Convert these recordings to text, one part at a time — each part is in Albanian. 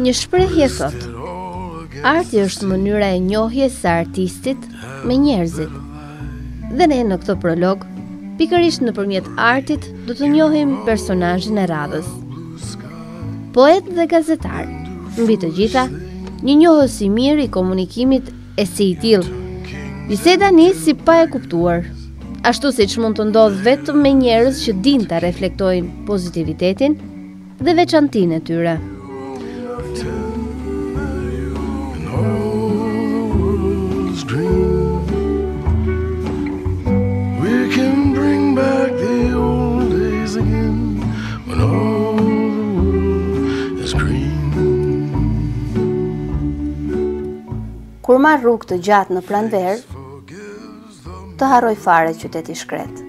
Një shprehje thot: arti është mënyra e njohjes së artistit me njerëzit. Dhe ne në këtë prolog, pikërisht nëpërmjet artit, do të njohim personazhin e radhës. Poet dhe gazetar, mbi të gjitha, një njohës i mirë i komunikimit e si i tillë. Biseda nis si pa e kuptuar, ashtu siç mund të ndodh vetëm me njerëz që dinë ta reflektojnë pozitivitetin dhe veçantinë e tyre. Kur marr rrugë të gjatë në pranverë, të harroj fare qyteti shkret.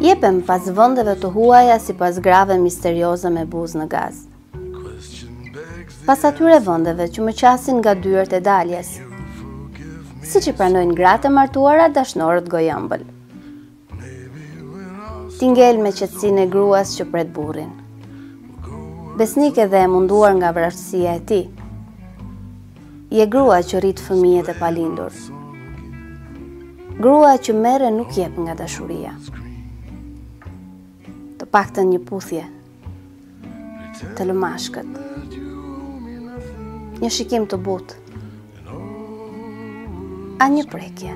Jepem pas vendeve të huaja si pas grave misterioze me buzë në gaz. Pas atyre vendeve që më qasin nga dyert e daljes, siç i pranojnë gratë e martuara dashnorët gojëmbël. Tingel me qetësinë e gruas që pret burrin. Besnike dhe e munduar nga vrasësia e tij. Je grua që rrit fëmijët e palindur. Grua që merre nuk jep nga dashuria. Të paktën një puthje, të lëmashkët, një shikim të butë, a një prekje.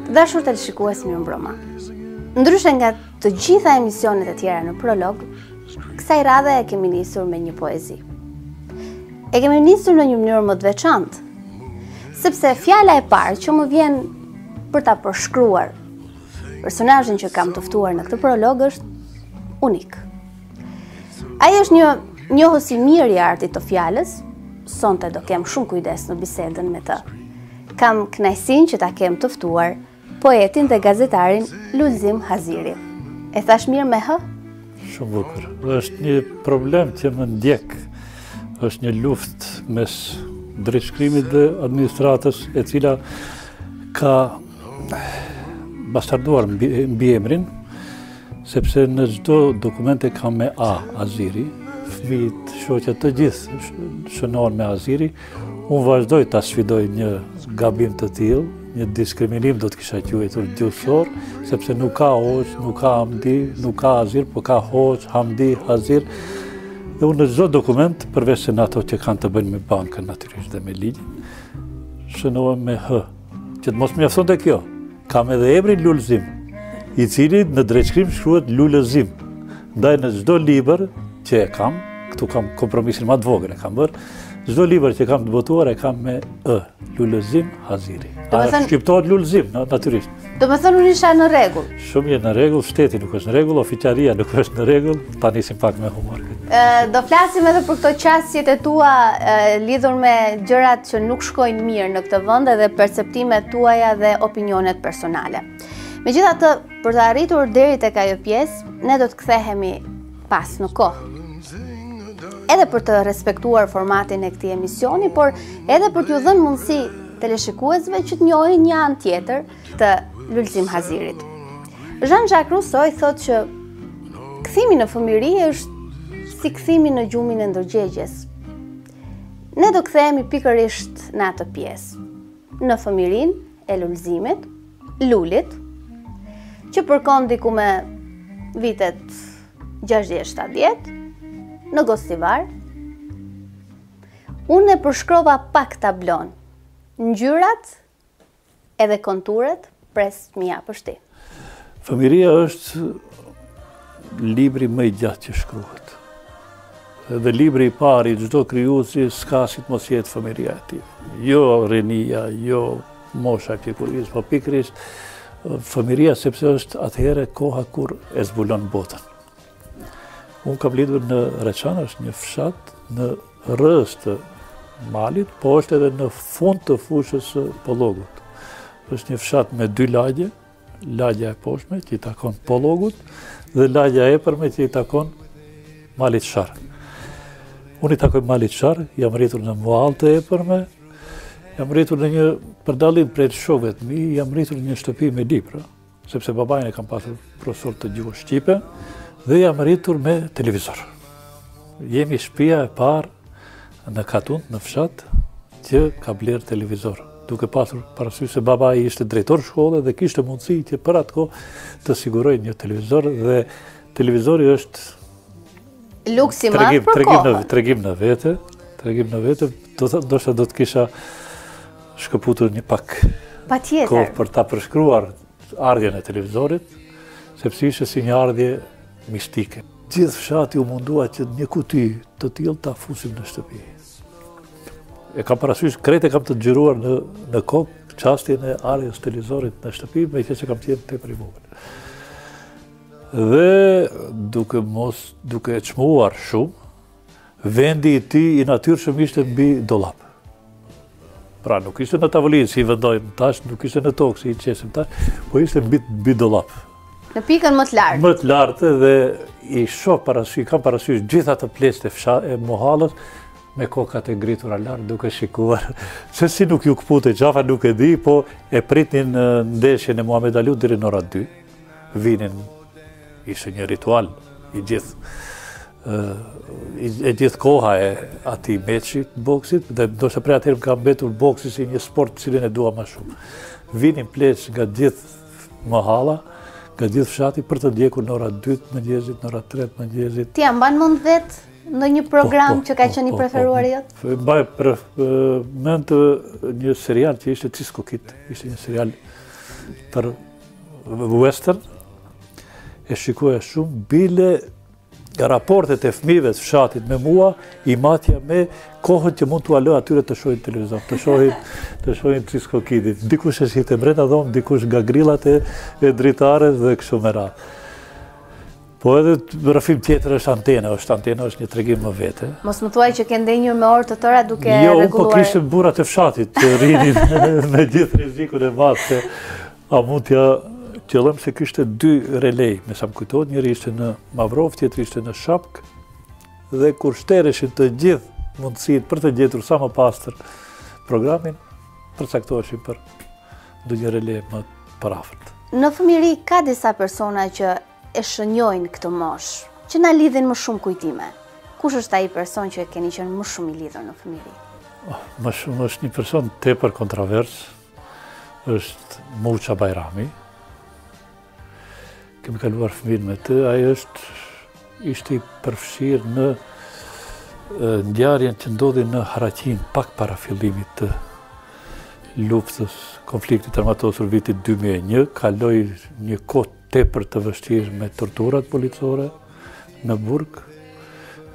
Të dashur teleshikues, mirëmbrëma. Ndryshe nga të gjitha emisionet e tjera në prolog, kësaj radhe e kemi nisur me një poezi. E kemi nisur në një mënyrë më të veçantë, sepse fjala e parë që më vjen për ta përshkruar personazhin që kam të ftuar në këtë prolog është unik. Ai është një njohës i mirë i artit të fjalës, sonte do kem shumë kujdes në bisedën me të. Kam kënaqësinë që ta kem të ftuar poetin dhe gazetarin Lulzim Haziri. E thash mirë me hë? Shumë bukur. Është një problem që më ndjek. Është një luftë mes drejtshkrimit dhe administratës, e cila ka bastarduar mbi emrin, sepse në çdo dokumente ka me A, Aziri, fëmijët, shoqët të gjithë shënohen me Aziri. Unë vazhdoj ta sfidoj një gabim të tillë, një diskriminim do të kisha quajtur gjuhësor, sepse nuk ka Hoxh, nuk ka Hamdi, nuk ka Azir, por ka Hoxh, Hamdi, Azir. Dhe unë në çdo dokument, përveç se në ato që kanë të bëjnë me bankën natyrisht dhe me ligjin, shënohem me H, që të mos mjaftonte kjo. Kam edhe emrin Lulzim, i cili në drejtshkrim shkruhet Lulëzim. Ndaj në çdo libër që e kam, këtu kam kompromisin më të vogël e kam bërë, çdo libër që kam të botuar e kam me E, Lulëzim Haziri. A shqiptohet Lulzim, natyrisht. Do të thënë unë isha në rregull. Shumë je në rregull, shteti nuk është në rregull, ofiçaria nuk është në rregull, ta nisim pak me humor. Do flasim edhe për këto qasjet e tua lidhur me gjërat që nuk shkojnë mirë në këtë vend dhe perceptimet tuaja dhe opinionet personale. Megjithatë, për të arritur deri tek ajo pjesë, ne do të kthehemi pas në kohë. Edhe për të respektuar formatin e këtij emisioni, por edhe për t'ju dhënë mundësi teleshikuesve që të njohin një anë tjetër të Lulzim Hazirit. Jean-Jacques Rousseau thotë që kthimi në fëmijëri është si kthimi në gjumin e ndërgjegjes. Ne do kthehemi pikërisht në atë pjesë, në fëmijërinë e Lulzimit, Lulit, që përkon diku me vitet 60-70, në Gostivar. Unë e përshkrova pak tablon, ngjyrat edhe konturet, pres mia për shti. Fëmijëria është libri më i gjatë që shkruhet. Dhe libri i parë i çdo krijuesi s'ka si të mos jetë fëmijëria e tij. Jo rinia, jo mosha e kurisë, po pikërisht fëmijëria, sepse është atëherë koha kur e zbulon botën. Unë kam lidur në Reçan, është një fshat në rrës të malit, po është edhe në fund të fushës së Pollogut. Është një fshat me dy lagje, lagja e poshtme që i takon Pollogut dhe lagja e epërme që i takon Malit Sharr. Unë i takoj Malit Sharr, jam rritur në Muall të epërme, jam rritur në një përdallim prej shokëve të mi, jam rritur në një shtëpi me libra, sepse babain e kam pasur profesor të gjuhës shqipe, Dhe jam rritur me televizor. Jemi shtëpia e parë në Katund, në fshat, që ka blerë televizor. Duke pasur parasysh se baba i ishte drejtor shkolle dhe kishte mundësi që për atë kohë të siguroj një televizor, dhe televizori është luksi madh për kohën. Tregim në vete, do të kisha shkëputur një pak kohë për ta përshkruar ardhjen e televizorit, sepse ishte si një ardhje mistike. Gjithë fshati u mundua që një kuti të tillë ta fusim në shtëpi. E kam parasysh, krejt e kam të xhiruar në kokë çastin e ardhjes televizorit në shtëpi, meqenëse kam qenë tepër i vogël. Dhe duke çmuar shumë, vendi i tij i natyrshëm ishte mbi dollap. Pra nuk ishte në tavolinë si i vendojmë tash, nuk ishte në tokë si i qesim tash, po ishte mbi dollap. Në pikën më të lartë. Më të lartë, dhe i shoh kam parasysh gjitha të pleqët e mohallës me kokat e gritura lart duke shikuar. Se si nuk ju kpute qafa nuk e di, po e pritnin ndeshjen e Muhamet Aliut deri në ora 2. Vinin, ishte një ritual i gjithë koha e atij meçi boksit, dhe ndoshta prej atëherë ka mbetur boksi si një sport cilin e dua më shumë. Vinin pleq nga gjithë mohalla, nga gjithë fshati për të ndjekur në ora 2 mëngjesit, në ora 3 mëngjesit. Ti mban mend vetë në një program që ka qenë i preferuar jot? Mbaj mend një serial që ishte Ciskokit, ishte një serial për western, e shikoja shumë, bile raportet e fëmijëve të fshatit me mua i matja me kohën që mund t'u lë atyre të shohin televizor, të shohin Ciskokitin. Dikush e shihte brenda dhomë, dikush nga grillat e dritares dhe kështu me radhë. Po edhe rrëfim tjetër është antena është një tregim më vete. Mos më thuaj që ke ndenjur me orë të tëra duke rregulluar. Jo, po kishte burrat e fshatit që rrinin me gjithë rrezikun e madh se a mund t'ja qëllëm se kishte 2 relej, me sa më kujtohet, njëri ishte në Mavrov, tjetri ishte në Shapk, dhe kur shtereshin të gjithë mundësit për të gjetur sa më pastër programin, përcaktoheshin për ndonjë relej më parafërt. Në fëmijëri ka disa persona që e shënjojnë këtë moshë, që na lidhin më shumë kujtime. Kush është ai person që e keni qenë më shumë i lidhur në fëmijëri? Më shumë është një person tepër kontrovers, është Muça Bajrami. Kemi kaluar fëmijën me të, ai ishte i përfshirë në ngjarjen që ndodhi në Haraqin pak para fillimit të luftës, konfliktit armatosur vitit 2001, kaloi një kohë tepër të vështirë me torturat policore në burg,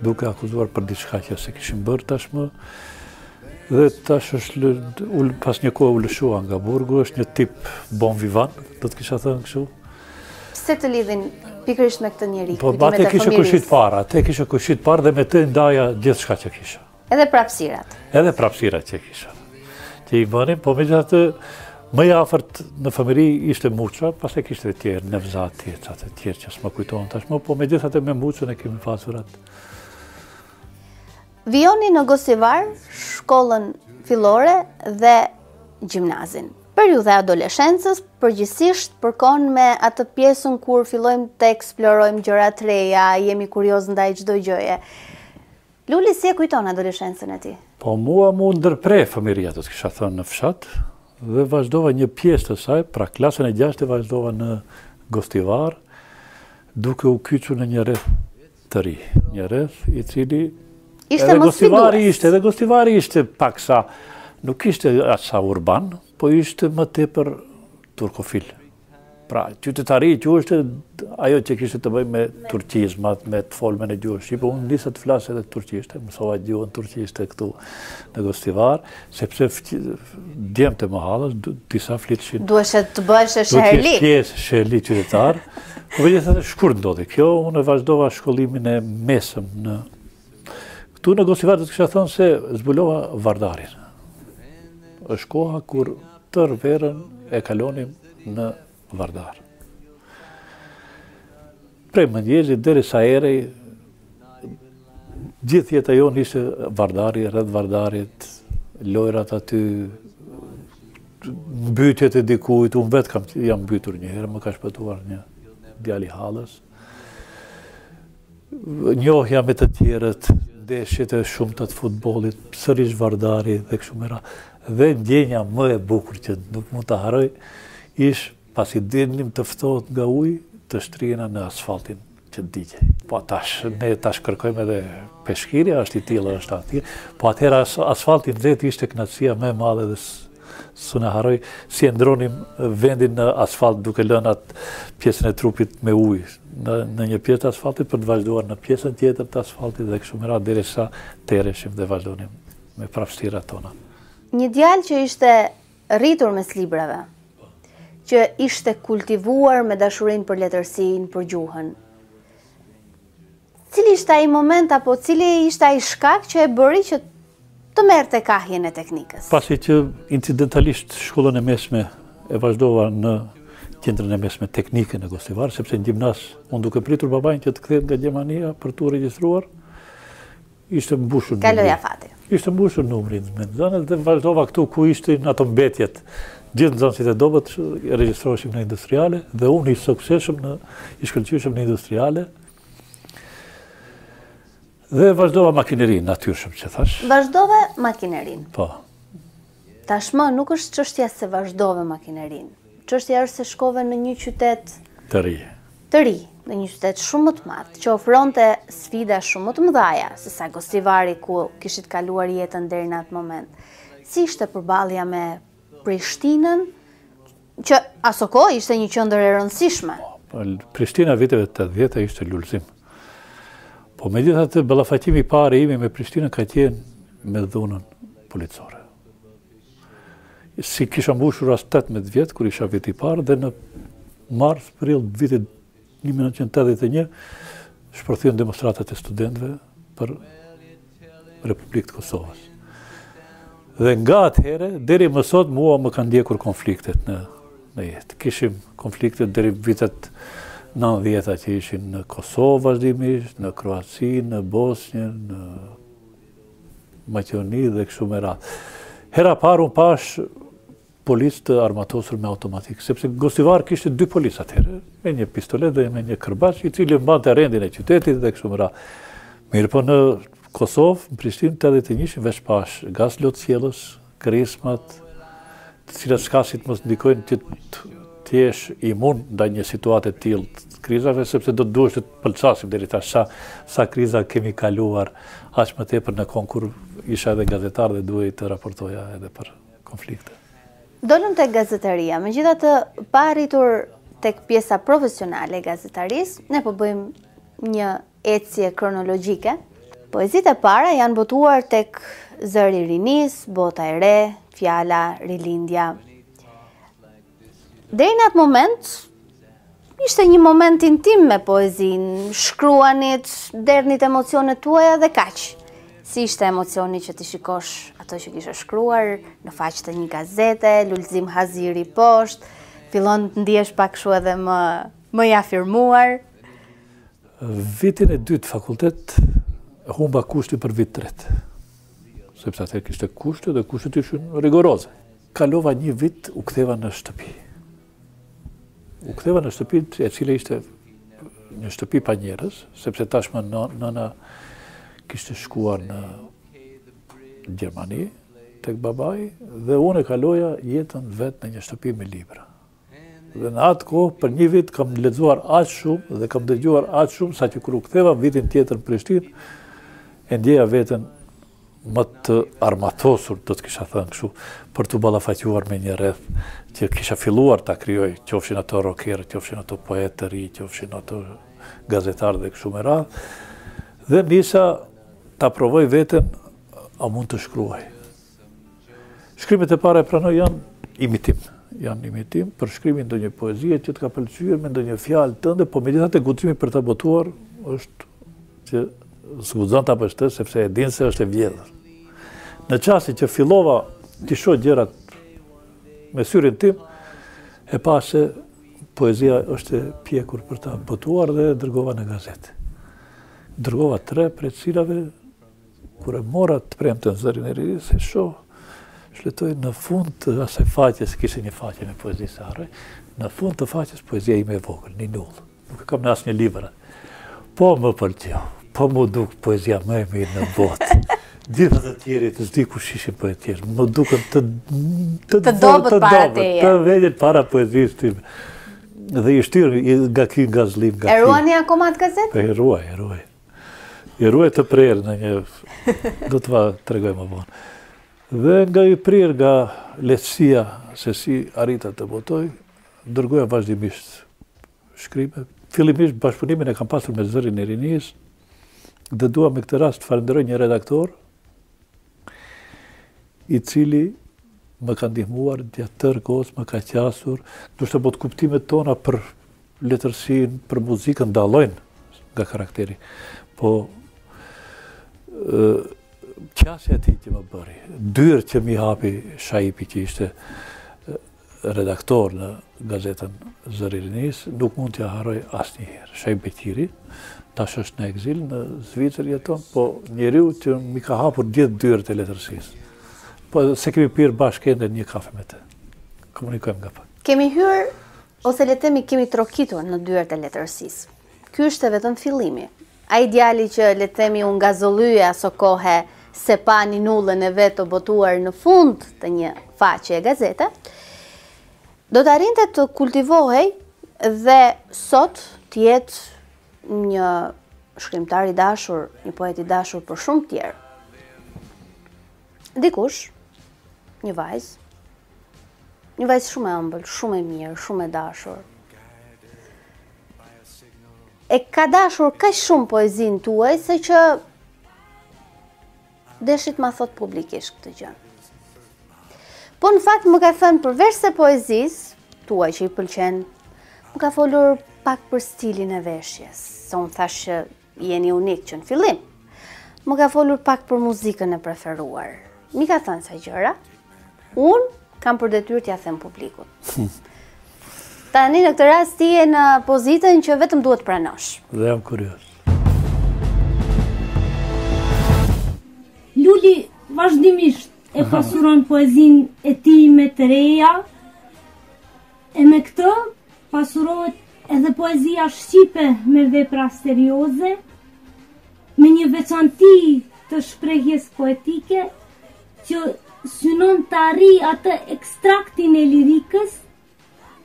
duke akuzuar për diçka që se kishin bërë tashmë. Dhe tash është pas një kohë u lëshua nga burgu, është një tip bon vivant, do të kisha thënë kështu. Pse të lidhin pikërisht me këtë njeri? Po atë kishe kushit parë, dhe me të ndaja gjithçka që kisha. Edhe prapësirat. Edhe prapësirat që kisha. Që i bënim, po megjithatë më i afërt në fëmijëri ishte Muça, pastaj kishte të tjerë, Nevzat, të tjerë që s'më kujtohen tashmë, po megjithatë me Muçën e kemi pasur atë. Vijoni në Gosivar, shkollën fillore dhe gjimnazin. Periudha e adoleshencës, përgjithsisht përkon me atë pjesën kur fillojmë të eksplorojmë gjëra të reja, jemi kurioz ndaj çdo gjëje. Luli, si e kujton adoleshencën e ti? Po mua mu ndërprej fëmijëria, do të kisha thënë, në fshat, dhe vazhdova një pjesë të saj, pra klasën e 6 vazhdova në Gostivar, duke u kyçur në një rreth të ri, një rreth i cili edhe Gostivari ishte paksa, nuk ishte asa urban, po ishte më tepër turkofil. Pra, qytetari që është ajo që kishte të bëjë me turqizmat, me të folmen e gjuhës shqipe. Unë nisa të flas edhe turqishte, mësova gjuhën turqishte këtu në Gostivar, sepse djemtë e mohallës, disa flitshin. Duheshe të bëhesh sheherli. Duhet pjesë sheherli qytetar. Po megjithatë shkurt ndodhi kjo, unë vazhdova shkollimin e mesëm në këtu në Gostivar, do të kisha thënë se zbulova vardarin. Është koha kur tër verën e kalonim në Vardar. Prej mëngjesit deri sa erej, gjithë jeta jonë ishte Vardari, rreth Vardarit, lojrat aty, mbytyjet e dikujt, unë vetë jam mbytur një herë, më ka shpëtuar një djali hallës. njohja me të tjerët, ndeshjet e shumta të futbollit, sërish Vardari dhe kështu me radhë. Dhe ndjenja më e bukur që nuk mund ta harroj ish pasi dilnim të ftohet nga uji, të shtrihena në asfaltin që diqej. Po ne tash kërkojmë edhe peshkirja, është i tillë, është aty. Po atëherë asfalti nxehtë ishte kënaqësia më e madhe dhe s'u na harroj si e ndronim vendin në asfalt duke lënë atë pjesën e trupit me ujë në një pjesë të asfaltit për të vazhduar në pjesën tjetër të asfaltit dhe kështu me radhë derisa tereshim dhe vazhdonim me prapështirat tona. Një djalë që ishte rritur mes librave, që ishte kultivuar me dashurinë për letërsinë, për gjuhën. Cili ishte ai moment apo cili ishte ai shkak që e bëri që të merrte kahjen e teknikës? Pasi që incidentalisht shkollën e mesme e vazhdova në qendrën e mesme teknike në Gostivar, sepse në gjimnas unë duke pritur babain që të kthehet nga Gjermania për tu regjistruar, ishte mbushur. Kaloja fati. Ishte mbushur numri me nxënës dhe vazhdova këtu ku ishin ato mbetjet. Gjithë nxënësit e dobët regjistroheshim në industriale dhe unë i shkëlqyeshëm në industriale. Dhe vazhdova makinerin, natyrshëm që thash. Vazhdove makinerin. Po. Tashmë nuk është çështja se vazhdove makinerin. Çështja është se shkove në një qytet të ri. Të ri, në një qytet shumë më të madh, që ofronte sfida shumë më të mëdha se sa Gostivari ku kishit kaluar jetën deri në atë moment. Si ishte përballja me Prishtinën, që aso kohë ishte një qendër e rëndësishme. Prishtina viteve të 80 ishte lulëzim. Po megjithatë ballafaqimi i parë imi me Prishtinën ka qenë me dhunën policore. Si kisha mbushur as 18 vjet kur isha viti i parë dhe në mars prill vitit 1981 shpërthyen demonstratat e studentëve për Republikën e Kosovës. Dhe nga atëherë deri më sot mua më kanë ndjekur konfliktet në jetë. Kishim konfliktet deri vitet 90 që ishin në Kosovë vazhdimisht, në Kroaci, në Bosnjë, në Maqedoni dhe kështu me radhë. Hera parë unë pash policë të armatosur me automatik, sepse Gostivar kishte 2 policë atëherë, me një pistolet dhe me një kërbaç, i cili mbante rendin e qytetit dhe kështu me radhë. Mirë po në Kosovë, në Prishtinë, 81 veç pash gaz lotësjellës, krismat, të cilat s'kasit mos ndikojnë që të jesh imun ndaj një situate të tillë të krizave, sepse do të duhesh të pëlqasim deri tash sa kriza kemi kaluar, aq më tepër në konkur isha edhe gazetar dhe duhej të raportoja edhe për konflikte. Dolëm tek gazetaria, megjithatë pa arritur tek pjesa profesionale e gazetarisë, ne po bëjmë një ecje kronologjike. Poezitë e para janë botuar tek Zëri i rinis, Bota e re, Fjala, Rilindja. Deri në atë moment, ishte një moment intim me poezinë, shkruanit, derdhnit emocionet tuaja dhe kaq. Si ishte emocioni që ti shikosh ato që kishe shkruar në faqe të një gazete, lulëzim haziri poshtë, fillon të ndihesh pak kështu edhe më i afirmuar. Vitin e dytë fakultet humba kushti për vit të tretë. Sepse atëherë kishte kushte dhe kushtet ishin rigoroze. Kalova një vit, u ktheva në shtëpi. U ktheva në shtëpi e cila ishte një shtëpi pa njerëz, sepse tashmë nëna kishte shkuar në Gjermani tek babai dhe unë e kaloja jetën vetë në një shtëpi me libra. Dhe në atë kohë për një vit kam lexuar aq shumë dhe kam dëgjuar aq shumë sa që kur u ktheva vitin tjetër në Prishtinë e ndjeja veten më të armatosur, do të kisha thënë kështu, për të ballafaquar me një rreth që kisha filluar ta krijoj, qofshin ato rockerë, qofshin ato poetë të ri, qofshin ato gazetarë dhe kështu me radhë. Dhe nisa ta provoj veten a mund të shkruaj. Shkrimet e para e pranoj janë imitim për shkrimin ndonjë poezie që të ka pëlqyer me ndonjë fjalë tënde, po megjithatë guximi për ta botuar është që s'guxon ta bësh të, sepse e din se është e vjedhur. Në çastin që fillova të shoh gjërat me syrin tim, e pa se poezia është e pjekur për ta botuar dhe dërgova në gazetë. Dërgova 3 prej cilave, kur e mora të premten Zërin e rinis, e shoh, shletoj në fund të asaj faqes, kishte një faqe me poezi sa harroj, në fund të faqes poezia ime e vogël, një null. Nuk e kam në asnjë libër. Po më pëlqeu, po më duk poezia më e mirë në botë. Gjithë të tjeri të zdi kush ishin poetjerë, më duken të dobët para teje. Të vedjet para poezisë time. Dhe i shtyrë nga ky gazlim. E ruani akoma atë gazetë? Po, e ruaj. I ruaj të prerë në një... Do të va tregoj më vonë. Dhe nga i prerë nga lehtësia se si arrita të botoj, dërgoja vazhdimisht shkrime. Fillimisht bashkëpunimin e kam pasur me Zërin e Rinisë, dhe dua me këtë rast të falenderoj një redaktor i cili më ka ndihmuar gjatë tërë kohës, më ka qasur, ndoshta po të kuptimet tona për letërsinë, për muzikën dallojnë nga karakteri. Po qasja e tij që më bëri, dyrë që mi hapi Shaipi që ishte redaktor në gazetën Zëri i Rinisë, nuk mund t'ja harroj asnjëherë. Shaip Beqiri, tash është në ekzil në Zvicër jeton, po njeriu që mi ka hapur gjithë dyert e letërsisë. Po se kemi pirë bashkë ende një kafe me të. Komunikojmë nga pak. Kemi hyrë, ose le të themi kemi trokitur në dyert e letërsisë. Ky është vetëm fillimi. Ai djali që le të themi u ngazollyej aso kohë se pa ninullën e vet të botuar në fund të një faqe e gazete, do të arrinte të kultivohej dhe sot të jetë një shkrimtar i dashur, një poet i dashur për shumë tjerë. Dikush, një vajzë shumë e ëmbël, shumë e mirë, shumë e dashur. E ka dashur kaq shumë poezinë tuaj se që deshit ma thot publikisht këtë gjë. Po në fakt më ka thënë përveç se poezisë tuaj që i pëlqen, më ka folur pak për stilin e veshjes. Se unë thash që jeni unik që në fillim. Më ka folur pak për muzikën e preferuar. Mi ka thënë sa gjëra, unë kam për detyrë t'ja them publikut. Tani në këtë rast ti je në pozitën që vetëm duhet pranosh. Dhe jam kurioz. Luli vazhdimisht e pasuron poezinë e tij me të reja, e me këtë pasurohet edhe poezia shqipe me vepra serioze, me një veçanti të shprehjes poetike, që synon të arri atë ekstraktin e lirikës,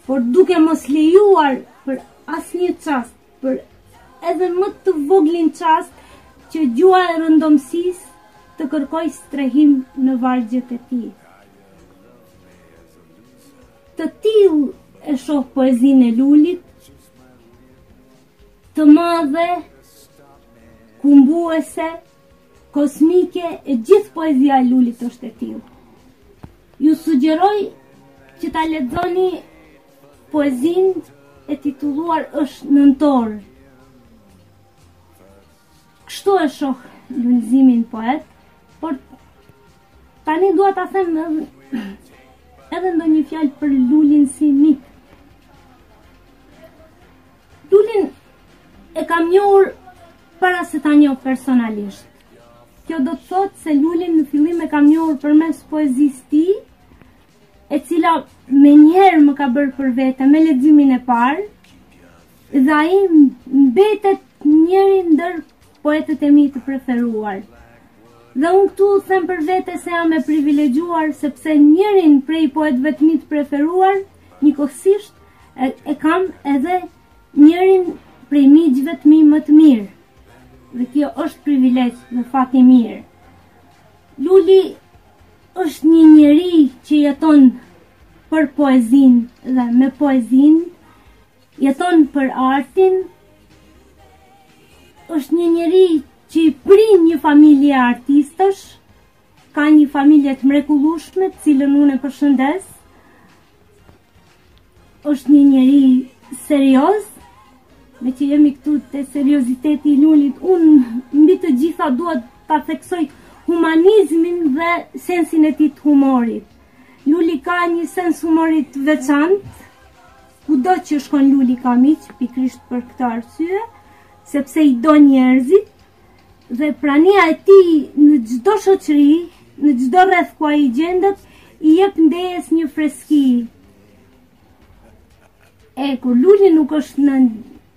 por duke mos lejuar për asnjë çast, për edhe më të voglin çast, që gjua e rëndomësisë të kërkoj strehim në vargjet e tij. Të tillë e shoh poezinë e Lulit, të madhe, kumbuese, kosmike, e gjithë poezia e Lulit është e tillë. Ju sugjeroj që ta lexoni poezinë e titulluar është Nëntor. Kështu e shoh Lulzimin poet, por tani dua ta them edhe ndonjë fjalë për Lulin si mik. Lulin e kam njohur para se ta njoh personalisht. Kjo do të thotë se Lulin në fillim e kam njohur përmes poezisë tij, e cila menjëherë më ka bërë për vete me leximin e parë, dhe ai mbetet njëri ndër poetët e mi të preferuar. Dhe unë këtu them për vete se jam e privilegjuar, sepse njërin prej poetëve të mi të preferuar, njëkohësisht e kam edhe njërin prej miqve të mi më të mirë. Dhe kjo është privilegj dhe fat i mirë. Luli është një njeri që jeton për poezinë dhe me poezinë, jeton për artin, është një njeri që i prin një familje artistësh, ka një familje të mrekullueshme, të cilën unë e përshëndes. Është një njeri serioz, me që jemi këtu te serioziteti i Lulit, unë mbi të gjitha duhet ta theksoj humanizmin dhe sensin e tij të humorit. Luli ka një sens humorit të veçantë, kudo që shkon Luli ka miq, pikërisht për këtë arsye, sepse i do njerëzit, dhe prania e tij në çdo shoqëri, në çdo rreth ku ai gjendet, i jep ndejes një freski. E kur Luli nuk është në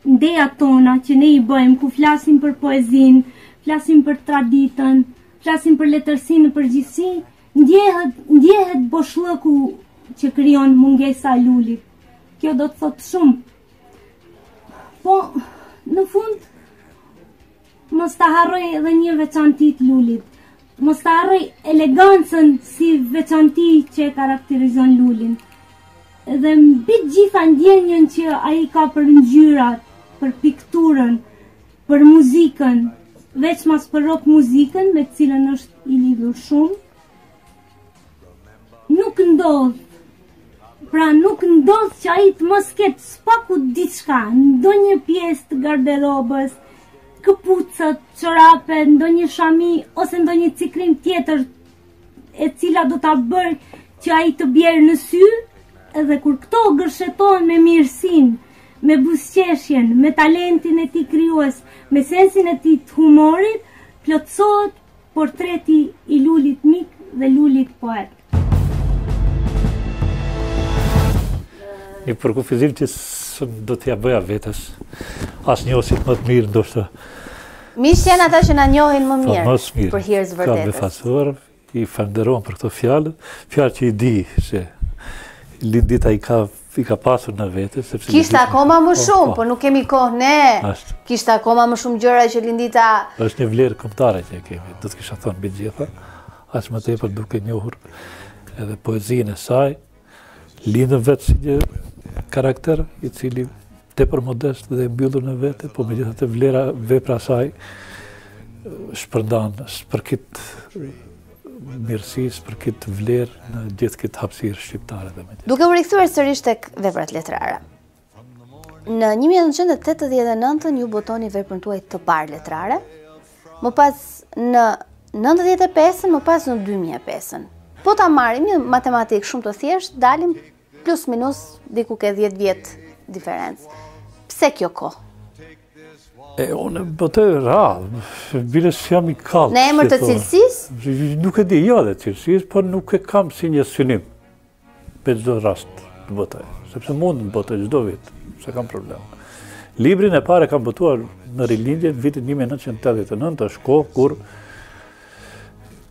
ndejat tona që ne i bëjmë, ku flasim për poezinë, flasim për traditën, flasim për letërsinë në përgjithësi, ndjehet boshllëku që krijon mungesa e lulit. Kjo do të thotë shumë. Po, në fund, mos ta harroj edhe një veçanti të lulit. Mos ta harroj elegancën si veçanti që e karakterizon lulin. Dhe mbi të gjitha ndjenjën që ai ka për ngjyrat, për pikturën, për muzikën, veçmas për rock muzikën, me të cilën është i lidhur shumë, nuk ndodh. Pra nuk ndodh që ai të mos ketë spaku diçka, ndonjë pjesë të garderobës, këpucët, çorapet, ndonjë shami ose ndonjë ciklim tjetër e cila do ta bëj që ai të bjerë në sy, edhe kur këto gërshetohen me mirësinë, me buzëqeshjen, me talentin e tij krijues, me sensin e tij të humorit, plotësohet portreti i lulit mik dhe lulit poet. Një përkufizim që do t'ja bëja vetes, as njohësit më të mirë, ndoshta. Miqtë janë ata që na njohin më mirë për hir të vërtetës. Ka befasor, i falenderoj për këto fjalë që i di se Lindita i ka pasur në vete. Kishte akoma më shumë, po nuk kemi kohë ne. Kishte akoma më shumë gjëra që Lindita... Është një vlerë kombëtare që kemi, do të kisha thënë mbi gjitha, as më tepër duke njohur edhe poezinë e saj, lindën vetë si një karakter i cili tepër modest dhe mbyllur në vete, po megjithatë vepra saj shpërndan spërkit mirësisë, për këtë vlerë në gjithë këtë hapësirë shqiptare dhe me gjithë. Duke u rikthyer sërish tek veprat letrare. Në 1989 ju botoni veprën tuaj të parë letrare, më pas në 95-ën, më pas në 2005-ën. Po ta marrim një matematikë shumë të thjeshtë, dalim plus minus diku ke 10 vjet diferencë. Pse kjo kohë? Unë bëtoj radhë, bile që jam i kallë. Në emër të cilësisë? Nuk e di, jo dhe cilësisë, por nuk e kam si një synim për çdo rast të bëtoj. Sepse mund të bëtoj çdo vit, se kam problem. Librin e parë kam botuar në rilindje në vitin 1989, është kohë kur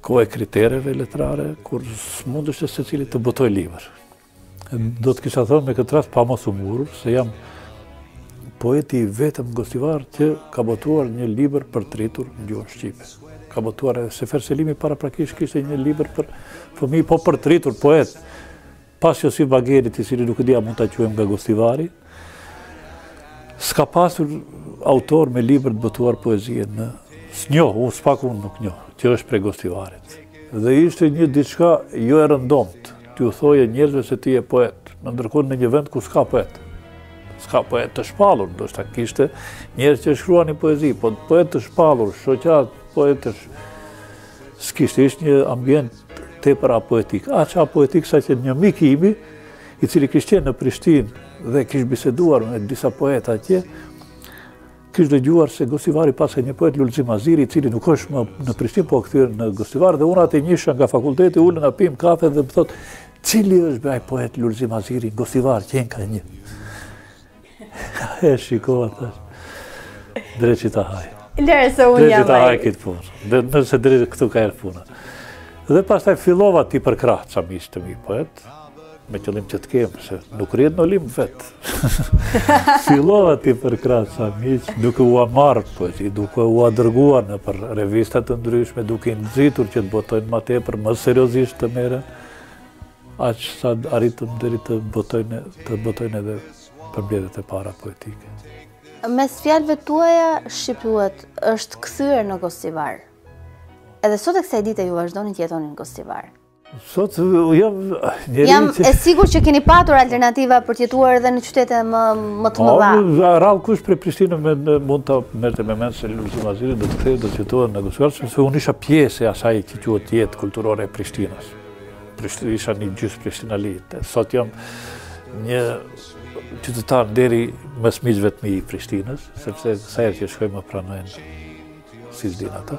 kohë e kritereve letrare, kur s'mund është se cili të botoj libër. Do të kisha thënë me këtë rast pa mos u mburur, se jam poeti vetëm gostivar që ka botuar një libër për tritur në gjuhën shqipe. Ka botuar edhe Sefer Selimi paraprakisht kishte një libër për fëmijë, po për tritur poet. Pas Josif Bagherit, i cili nuk e di a mund ta quajmë nga gostivari, s'ka pasur autor me libër të botuar poezie në s'njoh, unë s'paku unë nuk njoh, që është prej gostivarit. Dhe ishte një diçka jo e rëndomt, t'ju thoje njerëzve se ti je poet, në ndërkohë në një vend ku s'ka poet. S'ka poet të shpallur, do shta kishte njerëz që shkruan një poezi, po poet të shpallur, shoqat, poet të s'kishte, ishte një ambient tepër apoetik. Aq apoetik sa që një mik i imi, i cili kishte qenë në Prishtinë dhe kishte biseduar me disa poeta atje, kishte dëgjuar se gostivari pas ka një poet Lulzim Aziri, i cili nuk është më në Prishtinë, po kthyer në gostivar, dhe unë atë njihsha nga fakulteti, ulën na pim kafe dhe më thotë, cili është ai poet Lulzim Aziri, gostivar, qenë ka një. E shikova tash. Dreçi ta haj. Lere se unë jam ai. Dreçi ta haj këtë punë. Dhe nëse drejt këtu ka erë puna. Dhe pastaj fillova ti për krah ca miq të mi poet, me qëllim që të kem, se nuk rrihet në olimp vet. Fillova ti për krah ca miq, duke u marrë poezi, duke u dërguar në për revista të ndryshme, duke i nxitur që të botojnë më tepër, më seriozisht të merren, aq sa arritëm deri të botojnë edhe përmbledhjet e para poetike. Mes fjalëve tuaja shqiptuhet është kthyer në gostivar. Edhe sot e kësaj dite ju vazhdoni të jetoni në gostivar. Sot jam e sigurt që keni patur alternativa për të jetuar edhe në qytete më të mëdha. Rall kush prej Prishtinës mund ta merrte me mend se Lulzim Aziri do të kthehej, do të jetojë në gostivar, sepse unë isha pjesë e asaj që quhet jetë kulturore e Prishtinës. Isha një gjysmë prishtinalite. Sot jam një qytetar deri mes miqve të mi i Prishtinës, sepse sa herë që shkoj më pranojnë si s'din ata.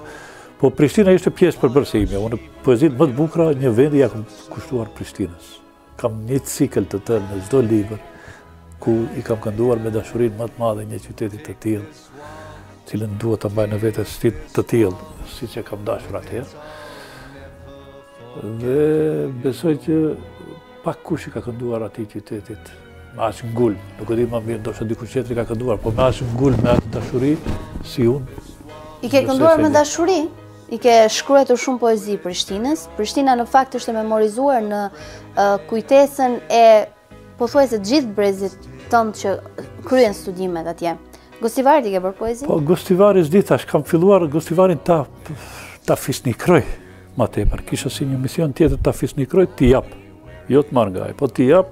Po Prishtina ishte pjesë përbërëse ime. Unë poezitë më të bukura një vendi ja kam kushtuar Prishtinës. Kam një cikël të tërë në çdo libër, ku i kam kënduar me dashurinë më të madhe një qytetit të tillë, cilën duhet ta mbaj në vete stit të tillë, siç e kam dashur atje. Dhe besoj që pak kush i ka kënduar atij qytetit me aq ngul, nuk e di më mirë, ndoshta dikush tjetër ka kënduar, por me aq ngul, me atë dashuri si unë. I ke kënduar me dashuri? I ke shkruar shumë poezi Prishtinës. Prishtina në fakt është e memorizuar në kujtesën e pothuajse të gjithë brezit tënd që kryen studimet atje. Gostivarit i ke bërë poezi? Po, Gostivari s'di tash, kam filluar Gostivarin ta fisnikroj ma tepër. Kisha si një mision tjetër ta fisnikroj, t'i jap. Jo të marr nga ai, po t'i jap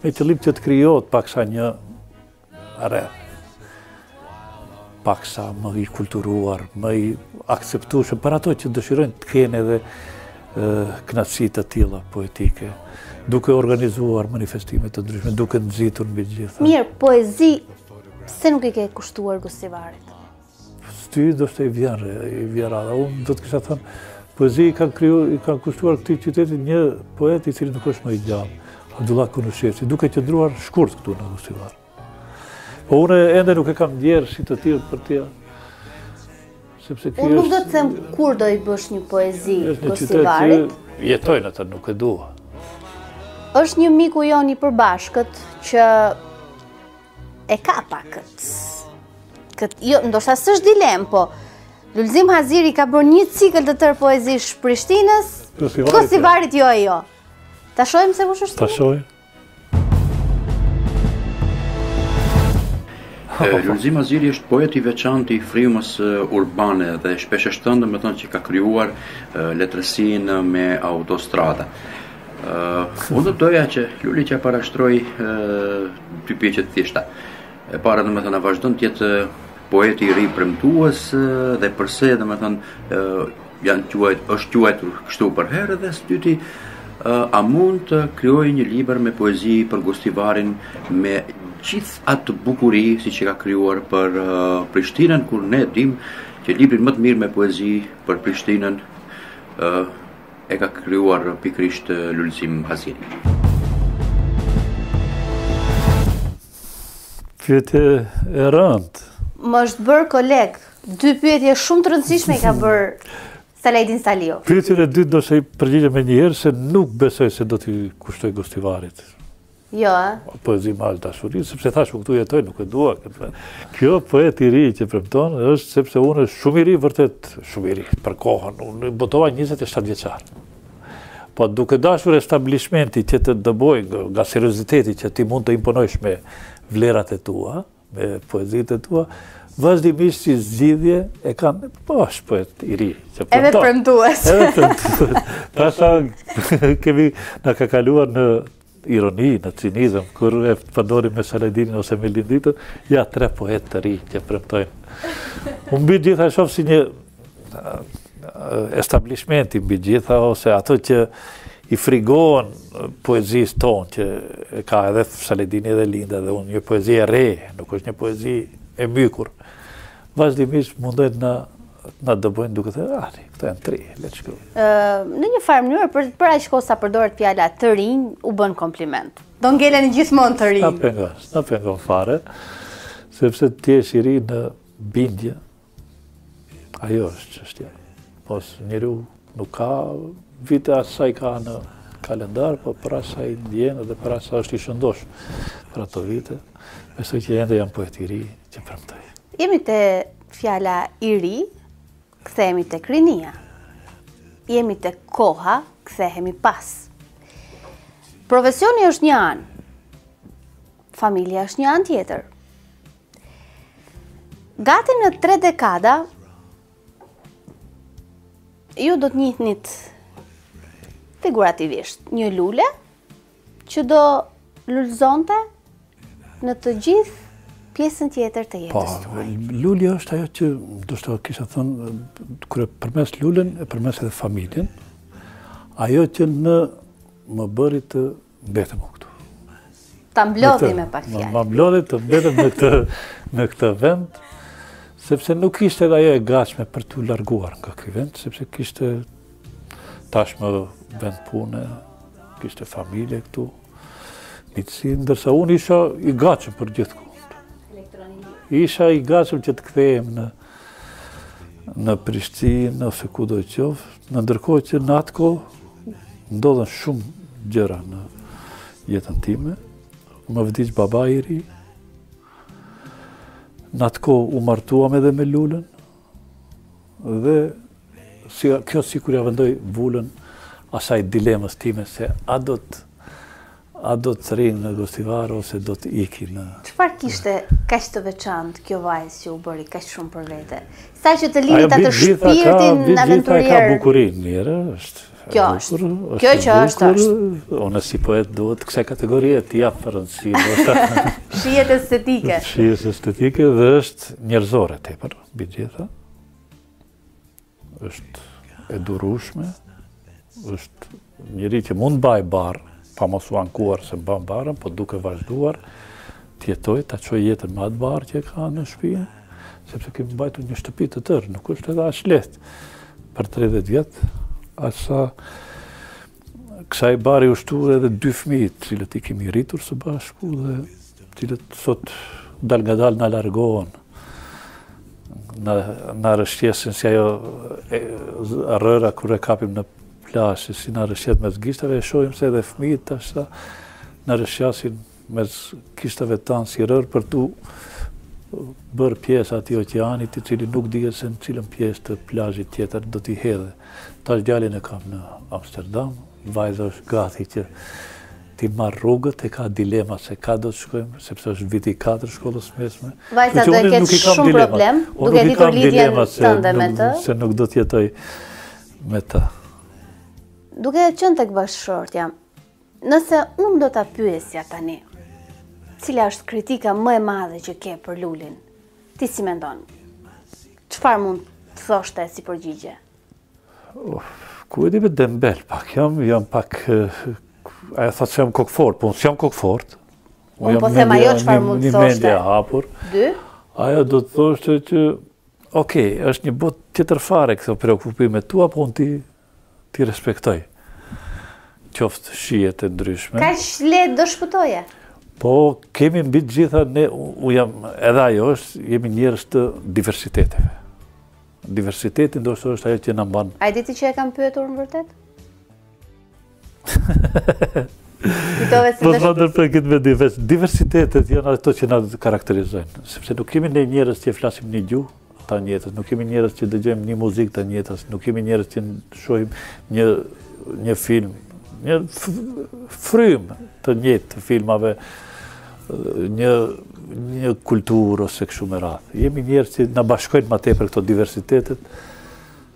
me qëllim që të krijohet paksa një rreth. Paksa më i kulturuar, më i akceptueshëm për ato që dëshirojnë të kenë edhe kënaqësi të tilla poetike, duke organizuar manifestime të ndryshme, duke nxitur mbi gjitha. Mirë, poezi, pse nuk i ke kushtuar Gostivarit? Ty do të i vjen rada. Unë do të kisha thënë, poezi i kanë kushtuar këtij qyteti një poet i cili nuk është më i gjallë, Abdullah Kunushevci, duke qëndruar shkurt këtu në Gostivar. Po unë ende nuk e kam ndjerë si të tillë për t'ia. Sepse ky unë nuk do të them kur do i bësh një poezi Gostivarit. Jetojnë atë, nuk e dua. Është një miku jon i përbashkët që e ka pak jo, ndoshta s'është dilem, po Lulzim Haziri ka bërë një cikël të tërë poezish Prishtinës, Gostivarit jo. Ta shohim se kush është? Ta shohim. Lulzim Haziri është poet i veçantë i frymës urbane dhe shpesh është thënë domethënë që ka krijuar letrësinë me autostrada. Unë do doja që Luli që parashtroj dy pyetje të thjeshta. E para domethënë vazhdon të jetë poeti i ri premtues dhe përse domethënë është quajtur kështu për herë, dhe së dyti a mund të krijojë një libër me poezi për Gostivarin me gjithë atë bukuri si që ka krijuar për Prishtinën, kur ne dim që librin më të mirë me poezi për Prishtinën e ka krijuar pikërisht Lulzim Haziri. Pyetje e rëndë. Më është bërë koleg, dy pyetje shumë të rëndësishme i ka bërë Salahedin Saliu. Pyetjen e dytë do të përgjigjem më një herë se nuk besoj se do t'i kushtoj Gostivarit. Jo, poezi me dashuri, sepse thash këtu jetoj, nuk e dua. Kjo poet i ri që premton është sepse unë shumë i ri, vërtet shumë i ri për kohën. Unë botova 27 vjeçar. Po duke dashur establishmenti që të dëboj nga serioziteti që ti mund të imponojsh me vlerat e tua, me poezitë e tua, vazhdimisht si zgjidhje e kanë, po është poet i ri. Edhe premtues. Edhe premtues. Pasha kemi na ka kaluar në ironi, në cinizëm, kur e përdorim me Salahedinin ose me Linditën, ja 3 poet të ri që premtojnë. Unë mbi gjitha shoh si një establishmenti mbi gjitha, ose ato që i frigohen poezisë tonë, që ka edhe Salahedini edhe Linda, dhe unë një poezi e re, nuk është një poezi e mykur. Vazhdimisht mundojnë na dëbojnë duke thënë, këto janë 3, le të shkruaj. Në një farë mënyrë, për aq kohë sa përdoret fjala të rinj, u bën kompliment. Do ngeleni gjithmonë të rinj. Na pengon fare, sepse ti je i ri në bindje. Ajo është çështja. Mos njeriu nuk ka vite asaj ka në kalendar, po për asaj ndjen dhe për asaj është i shëndosh për ato vite. Besoj që ende janë poet i ri që premtoj. Jemi te fjala i ri, kthehemi tek rinia. Jemi tek koha, kthehemi pas. Profesioni është një anë, familja është një anë tjetër. Gati në 3 dekada, ju do të njihnit figurativisht një lule që do lulëzonte në të gjithë pjesën tjetër të jetës tuaj. Lulja është ajo që do të kisha thënë, kur përmes lulen e përmes edhe familjen, ajo që më bëri të mbetem këtu. Ta mblodhi me pak fjalë. Ma mblodhi të mbetem në këtë vend, sepse nuk ishte edhe ajo e gatshme për t'u larguar nga ky vend, sepse kishte tashmë vend pune, kishte familje këtu, miqësi, ndërsa unë isha i gatshëm për gjithkund. Isha i gatshëm që të kthehem në Prishtinë ose kudo qoftë, në ndërkohë që në atë kohë ndodhen shumë gjëra në jetën time. Më vdiq baba i ri. Në atë kohë u martuam edhe me Lulën dhe kjo sikur ja vendoi vulën asaj dilemës time se a do të rrinë në Gostivar ose do të iki në... Çfarë kishte kaq të veçantë kjo vajzë që u bëri kaq shumë për vete? Sa që të lidhet atë shpirtin aventurier. Ka bukurinë mirë, është. Kjo që është. Unë si poet duhet kësaj kategorie të jap rëndësi. Shihet estetike. Shihet estetike dhe është njerëzore tepër, mbi gjitha. Është e durueshme, është njëri që mund baj barë, pa mos u ankuar se mban barën, po duke vazhduar të jetoj, ta çojë jetën më atë barë që ka në shtëpi, sepse kemi mbajtur një shtëpi të tërë, nuk është edhe aq lehtë për 30 vjet. Asa kësaj bari u shtu edhe 2 fëmijë, cilët i kemi rritur së bashku dhe cilët sot dal nga dal na largohen. Na rëshqesin si ajo rëra kur e kapim në plazh, si na rëshqet mes gishtave, e shohim se edhe fëmijët tash na rëshqasin mes gishtave tanë si rërë për tu bërë pjesë ati oqeanit, i cili nuk dihet se në cilën pjesë të plazhit tjetër do t'i hedhe. Tash djalin e kam në Amsterdam, vajza është gati që ti marrë rrugët, e ka dilema se ka do të shkojmë, sepse është viti 4 shkollës mesme. Vajza do e ketë shumë problem, duke ditur lidhjen tënde me të. Se nuk do t'jetoj me të. Duke qenë tek bashkëshortja, nëse unë do ta pyesja tani, cila është kritika më e madhe që ke për Lulin? Ti si mendon? Çfarë mund të thoshte si përgjigje? Ku e di me dembel pak, jam pak... Aja thot që jam kokfort, po unë s'jam kokfort. Unë po them ajo çfarë mund të thoshte. Një mendje hapur. 2? Ajo do të thoshte që, okej, është një botë tjetër fare këto preokupimet tua, po unë ti respektoj. Qoftë shijet e ndryshme. Kaq lehtë do shpëtoje? Po, kemi mbi të gjitha, edhe ajo është, jemi njerëz të diversiteteve. Diversiteti ndoshta është ajo që na mban. A e di ti që e kam pyetur në vërtet? Diversitetet janë ato që na karakterizojnë, sepse nuk kemi ne njerëz që flasim një gjuhë të njëjtës, nuk kemi njerëz që dëgjojmë një muzikë të njëjtës, nuk kemi njerëz që shohim një film, një frymë të njëjtë të filmave, një kulturë ose kështu me radhë. Jemi njerëz që na bashkojnë më tepër këto diversitetet.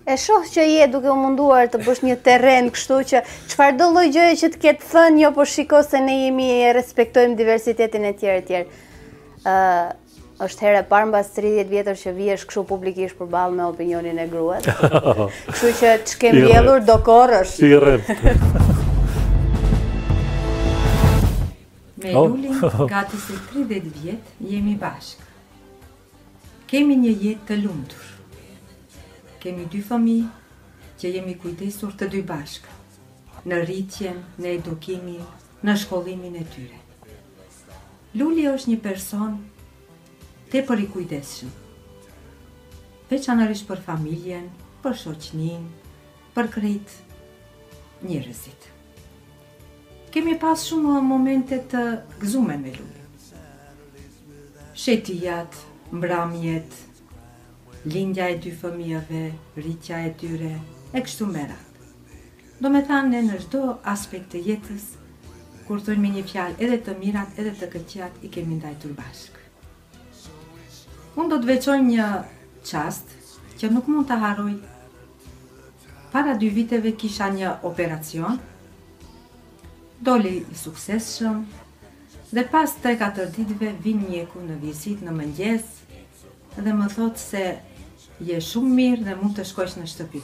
E shoh që je duke u munduar të bësh një terren kështu që çfarëdo lloj gjëje që të ketë thënë, jo, po shiko se ne e respektojmë diversitetin e tjerë. Është herë e parë mbas 30 vjetër që vihesh kështu publikisht përballë me opinionin e gruas. Kështu që ç'ke mbjellur do korrësh. Si rrep. Me Lulin, gati se 30 vjet, jemi bashkë. Kemi një jetë të lumtur. Kemi 2 fëmijë që jemi kujdesur të 2 bashkë, në rritjen, në edukimin, në shkollimin e tyre. Luli është një person tepër i kujdesshëm, veçanërisht për familjen, për shoqërinë, për krejt njerëzit. Kemi pas shumë momente të gëzume me Lulin. Shetijat, mbramjet, lindja e 2 fëmijëve, rritja e tyre, e kështu me radhë. Do me thanë në çdo aspekt të jetës, kur thojmë me një fjalë, edhe të mirat, edhe të këqijat i kemi ndajtur bashkë. Unë do të veçoj një çast që nuk mund ta harroj. Para 2 viteve kisha një operacion, doli i suksesshëm, dhe pas 3-4 ditëve vin mjeku në vizitë në mëngjes dhe më thotë se je shumë mirë dhe mund të shkojsh në shtëpi.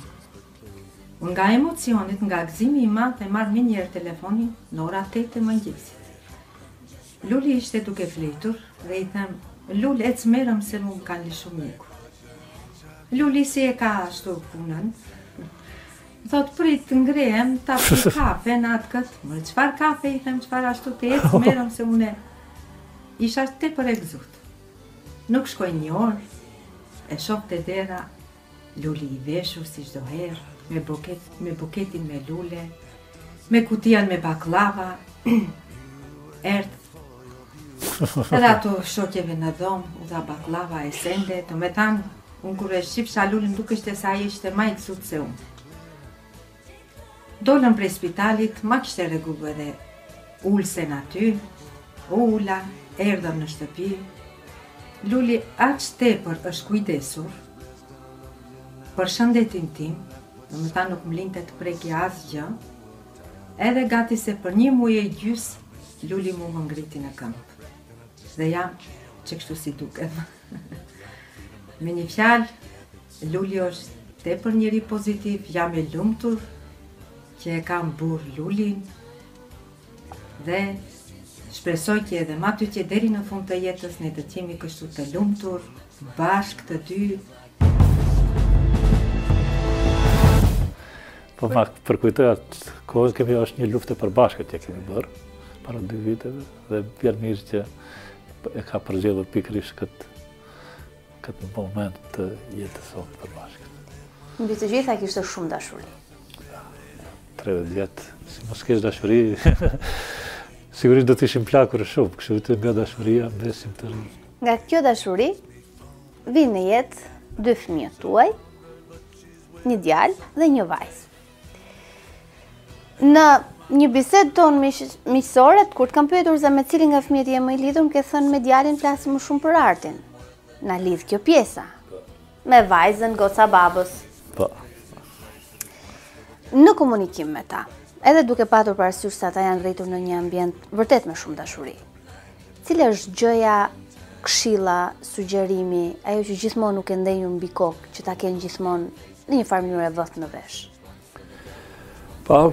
Unë nga emocionit, nga gëzimi i madh, e marr një herë telefonin në ora 8 të mëngjesit. Luli ishte duke fletur dhe i them, Luli, ec merrem se më kanë lëshuar mjeku. Luli si e ka ashtu punën, Thot prit të ngrehem, ta pi kafe në atë këtë, më qëfar kafe i them, qëfar ashtu të ecë, merëm se une isha te për e gëzut. Nuk shkoj një orë, e shok të dera, luli i veshur si çdo herë, me buketin me lule, me kutian me baklava, erdhë. Edhe ato shokjeve në dhomë, u dha baklava e sende, të me thanë, unë kur e shqipsha lulin duke shte sa i ishte ma i gëzut se unë. Dolëm prej spitalit, ma kishte rregullu edhe ulsen aty, ula, erdhëm në shtëpi. Luli aq tepër është kujdesur për shëndetin tim, do me tha nuk më linte të prekja asgjë, edhe gati se për 1 muaj e gjys, Luli mu më ngriti në këmbë. Dhe jam që kështu si duket. Me një fjalë, Luli është tepër njeri pozitiv, jam e lumtur që e kam burr Lulin dhe shpresoj që edhe ma ty që deri në fund të jetës ne të qemi kështu të lumtur, bashk të dy. Po ma përkujtoj atë kohë kemi është një luftë e përbashkët që kemi bërë para 2 viteve dhe vjen mirë që e ka përzgjedhur pikërisht këtë moment të jetës sonë përbashkët. Mbi të gjitha kishte shumë dashuri. 30 vjetë, si mos kesh dashuri, sigurisht do të ishim plakur shumë, kështu të nga dashuria mbesim të rrimë. Nga kjo dashuri, vinë në jetë 2 fëmijët tuaj, një djalë dhe një vajzë. Në një bisedë tonë miqësore, kur të kam pyetur se me cilin nga fëmijët je më i lidhur, më ke thënë me djalin flasim më shumë për artin. Na lidh kjo pjesa. Me vajzën goca babës. Po. Në komunikim me ta, edhe duke patur parasysh se ata janë rritur në një ambient vërtet me shumë dashuri. Cila është gjëja, këshilla, sugjerimi, ajo që gjithmonë nuk e ndenjur mbi kokë, që ta kenë gjithmonë në një farë mënyrë vëth në vesh? Pa,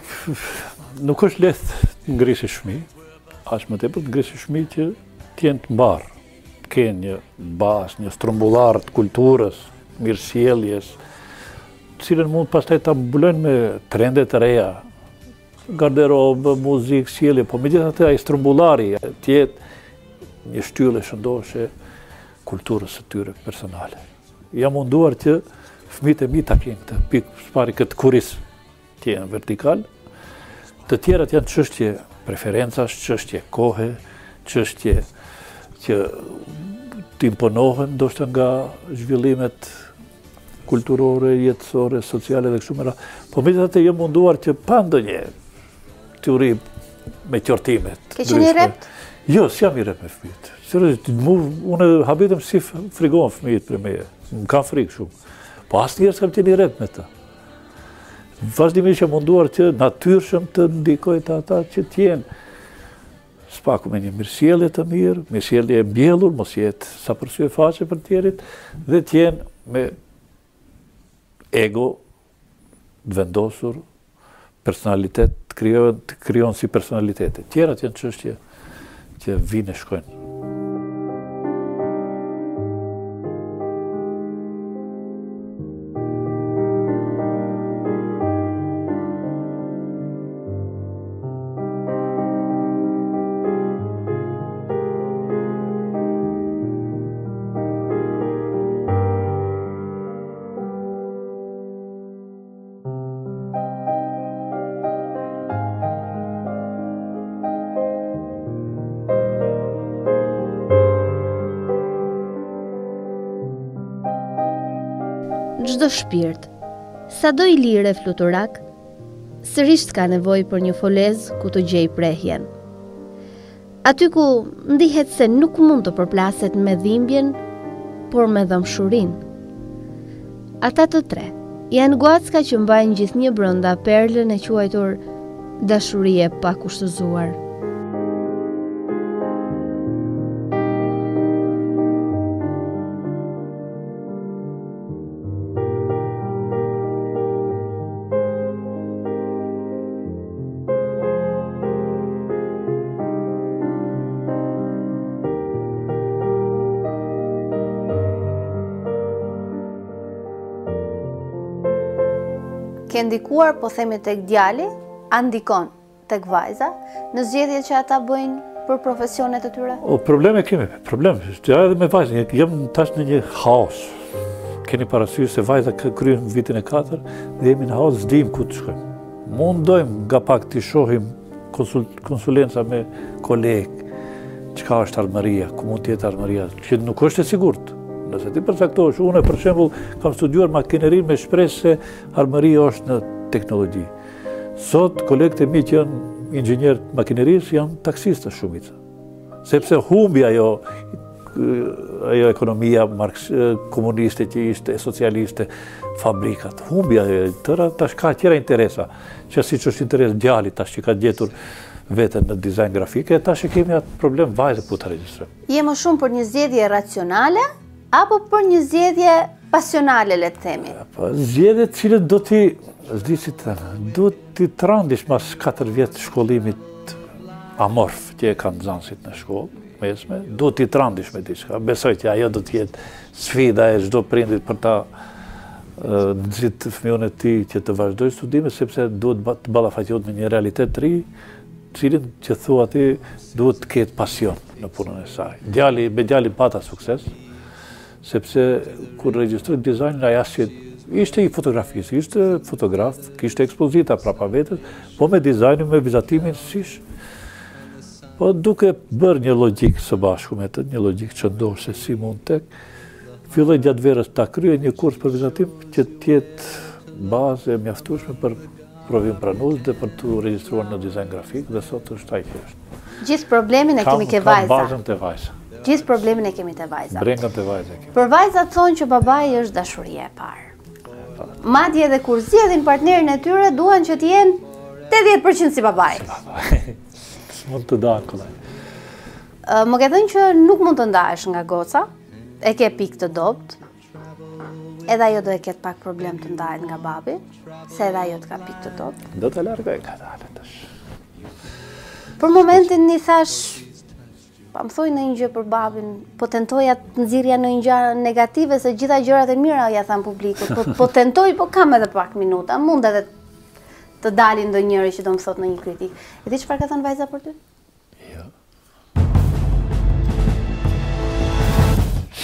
nuk është lehtë të ngrisësh fëmijë, as më tepër të ngrisësh fëmijë që të jenë të mbarë, të kenë një bazë, një strumbullar të kulturës, mirësjelljes, të cilën mund pastaj ta mbulojnë me trende të reja, garderobë, muzikë, sjellje, po megjithatë ai strumbullari të jetë një shtyllë shëndoshe kulturës së tyre personale. Jam munduar që fëmijët e mi ta kenë këtë pikë pari këtë kuris të jenë vertikal, të tjerat janë çështje preferencash, çështje kohe, çështje që të imponohen ndoshta nga zhvillimet kulturore, jetësore, sociale dhe kështu me radhë. Po megjithatë jam munduar që pa ndonjë teori me qortimet. Ke qenë i rept? Jo, s'jam i rept me fëmijët. Seriozisht, unë habitem si frigon fëmijët për me. Më kanë frikë shumë. Po asnjëherë s'kam qenë i rept me ta. Vazhdimisht jam munduar që natyrshëm të ndikoj të ata që t'jenë spaku me një mirësjellje të mirë, mirësjellje e mbjellur, mos jetë sa përsye faqe për tjerit, dhe t'jenë me ego të vendosur, personalitet të krijon si personalitete. Tjerat janë çështje që vinë e shkojnë. Çdo shpirt, sado i lirë e fluturak, sërish ka nevojë për një folez ku të gjej prehjen. Aty ku ndihet se nuk mund të përplaset me dhimbjen, por me dëmshurin. Ata të tre janë guacka që mbajnë gjithnjë brenda perlën e quajtur dashurie pa kushtëzuar. Ke ke ndikuar, po themi tek djali, a ndikon tek vajza në zgjedhjet që ata bëjnë për profesionet e tyre? Probleme kemi, edhe me vajzën, jam tash në një haos. Keni parasysh se vajza kryen vitin e 4 dhe jemi në haos, s'dim ku të shkojmë. Mundojmë nga pak të shohim konsulenca me kolegë, çka është armëria, ku mund të jetë armëria, që nuk është e sigurt. Nëse ti përcaktohesh, unë për shembull kam studiuar makinerinë me shpresë se armëria është në teknologji. Sot kolegët e mi që janë inxhinierë makinerisë janë taksistë shumica. Sepse humbi ajo ekonomia komuniste që ishte, socialiste, fabrikat. Humbi ajo tëra, tash ka tjera interesa, që si që është interes djali, tash që ka gjetur vetën në dizajn grafike, tash e kemi atë problem vajzë për të regjistrojmë. Je më shumë për një zgjedhje racionale, apo për një zgjedhje pasionale, le të themi? Zgjedhjet cilët do t'i trandish mas 4 vjetë shkollimit amorf që e kanë nxënësit në shkollë, mesme, do t'i trandish me diçka. Besoj që ajo do t'jetë sfida e çdo prindit për ta nxitë fëmijën e tij që të vazhdojë studime, sepse duhet të ballafaqohet me një realitet të ri, cilin që thua ti duhet të ketë pasion në punën e saj. Me djalin pata sukses, sepse kur regjistroi dizajnin ai ishte i fotografisë, ishte fotograf, kishte ekspozita prapa vetes, po me dizajnin, me vizatimin sish. Po duke bërë një logjikë së bashku me të, një logjikë që ndohë se si mund tek, filloi gjatë verës ta kryej një kurs për vizatim që t'jetë bazë e mjaftueshme për provim pranues dhe për të regjistruar në dizajn grafik, dhe sot është ai që është. Gjithë problemin e kemi ke vajza. Kam bazën te vajza. Gjithë problemin e kemi te vajza. Brengën te vajza kemi. Për vajzat thonë që babai është dashuria e parë. Madje edhe kur zgjedhin partnerin e tyre, duan që të jenë 80% si babai. Mund të danë kollaj. Më ke thënë që nuk mund të ndahesh nga goca, e ke pikë të dobët, edhe ajo do e ketë pak problem të ndahet nga babi, se edhe ajo të ka pikë të dobët. Do të largoj nga dalë tash. Për momentin një thash, pa më thoj në një gjë për babin, po tentoja të nxirrja në një gjë negative, se gjitha gjërat e mira ja than publikut, po tentoj, po kam edhe pak minuta, mund edhe të dalin ndonjëri që do më thot në një kritik. E di çfarë ka thënë vajza për ty? Jo.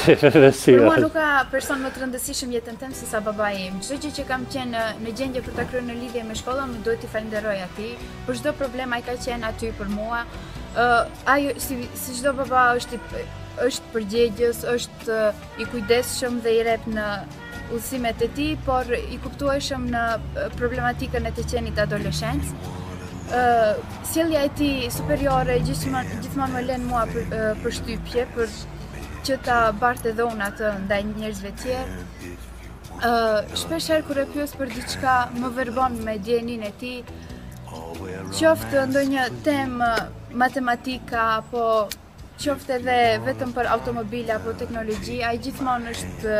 Për mua nuk ka person më të rëndësishëm jetën tem se sa babai im. Çdo gjë që kam qenë në gjendje për ta kryer në lidhje me shkollën, më duhet t'i falenderoj atij. Për çdo problem ai ka qenë aty për mua. Ai si çdo baba është përgjegjës, është i kujdesshëm dhe i rrep në udhëzimet e tij, por i kuptueshëm në problematikën e të qenit adoleshencë. Sjellja e tij superiore gjithmonë më lën mua përshtypje për që ta barte edhe unë atë ndaj njerëzve tjerë. Shpesh herë kur e pyes për diçka më verbon me dijenin e tij, qoftë ndonjë temë matematika apo qoftë edhe vetëm për automobile apo teknologji, ai gjithmonë është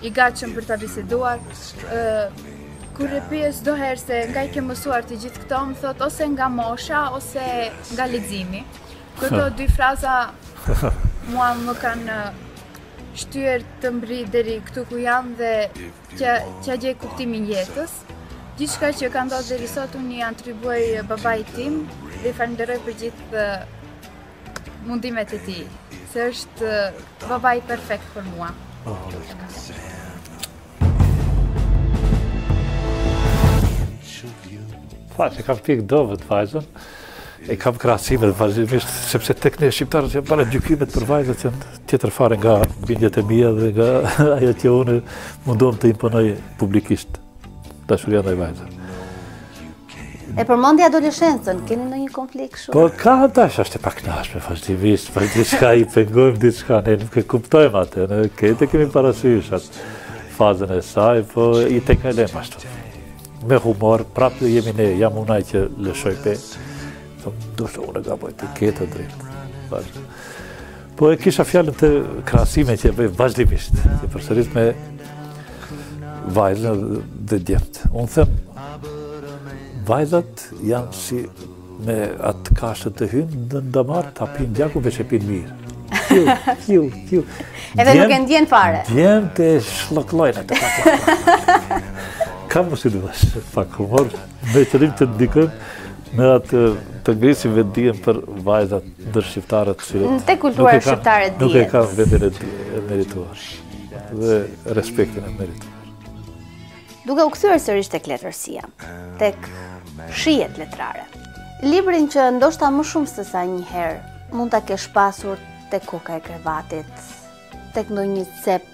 i gatshëm për ta biseduar. Kur e pyes çdo herë se nga i ke mësuar të gjithë këto, më thot ose nga mosha ose nga leximi. Këto dy fraza mua më kanë shtyer të mbri deri këtu ku jam dhe që gjej kuptimin jetës. Gjithçka që ka ndodhur deri sot unë i atribuoj babait tim dhe i falenderoj për gjithë mundimet e tij, se është babai perfekt për mua. Faqe, kam pikë dovët vajzën, e kam krahasimet vazhdimisht, sepse tek ne shqiptarët janë para gjykimet për vajzat janë tjetër fare nga bindjet e mia dhe nga ajo që unë mundom të imponoj publikisht dashuria ndaj vajzave. E përmendi adoleshencën, keni ndonjë konflikt shumë? Po ka tash është e paknaqshme vazhdimisht, për diçka i pengojmë diçka, ne nuk e kuptojmë atë, ne kemi parasysh atë fazën e saj, po i tekalojmë ashtu. Me humor, prapë jemi ne, jam unaj që lëshoj pe, ndoshta unë gaboj të ketë drejt. Po e kisha fjalën të krahasime që e bëj vazhdimisht, që përsërit me vajzën dhe djemt. Unë them, vajzat janë si me atë kashët të hynë në ndamar, ta pinë gjakun veç e pinë mirë. Hiu. Edhe nuk e ndjen fare. Djemt e shlëklojnë atë. Kam mos i duash, pak humor, me qëllim të ndikojmë me atë të ngrisim vetdijen për vajzat ndër shqiptarët cilët Te kultura shqiptare dihet. Nuk e kanë vendin e merituar dhe respektin e merituar. Duke u kthyer sërish tek letërsia, tek shijet letrare. Librin që ndoshta më shumë se sa një herë mund ta kesh pasur tek koka e krevatit, tek ndonjë cep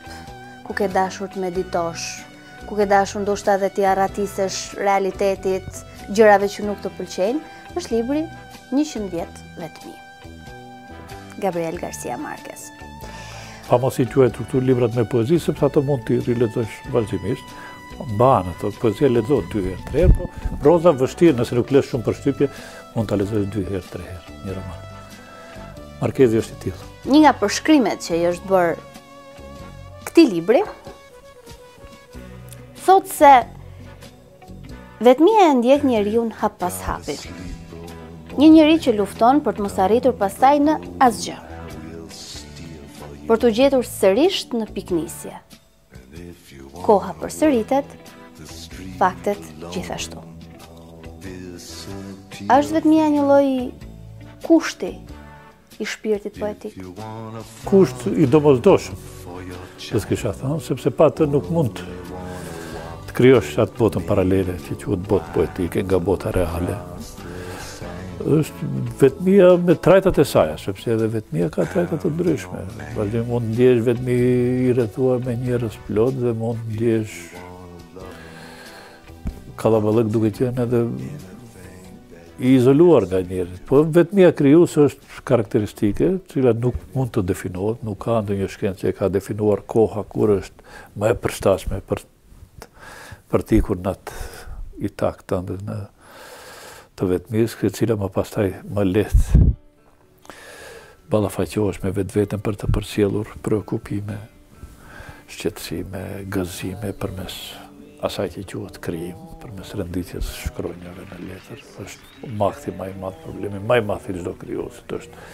ku ke dashur të meditosh, ku ke dashur ndoshta edhe t'i arratisesh realitetit, gjërave që nuk të pëlqejnë, është libri 100 vjet vetmi. Gabriel Garcia Marquez. Pa mos i quajtur këtu librat me poezi, sepse ato mund t'i rilexosh vazhdimisht. Mbahen ato, poezia lexohet 2 herë, 3 herë, po proza vështirë, nëse nuk lesh shumë përshtypje, mund ta lexosh 2 herë, 3 herë, një roman. Marquezi është i tillë. Një nga përshkrimet që i është bërë këtij libri thotë se vetmia e ndjek njeriu hap pas hapi. Një njeri që lufton për të mos arritur pastaj në asgjë. Për të gjetur sërish në piknisje. Koha përsëritet, faktet gjithashtu. A është vetmia një lloj kushti i shpirtit poetik? Kusht i domosdoshëm, që s'kisha thënë, sepse pa të nuk mund të krijosh atë botën paralele që quhet botë poetike nga bota reale. Është vetmia me trajtat e saj, sepse edhe vetmia ka trajtat të ndryshme. Vazhdim mund ndjesh vetmi i rrethuar me njerëz plot dhe mund ndjesh kallaballëk duke qenë edhe i izoluar nga njerëzit. Po vetmia krijuese është karakteristike, e cila nuk mund të definohet, nuk ka ndonjë shkencë që e ka definuar koha kur është më e përshtatshme për t'ikur në atë i takt tënde në të vetmisë, e cila më pastaj më lehtë ballafaqohesh me vetveten për të përcjellur preokupime, shqetësime, gëzime përmes asaj që quhet krijim, përmes renditjes shkronjave në letër. Është makthi më i madh, problemi më i madh i çdo krijuesi është.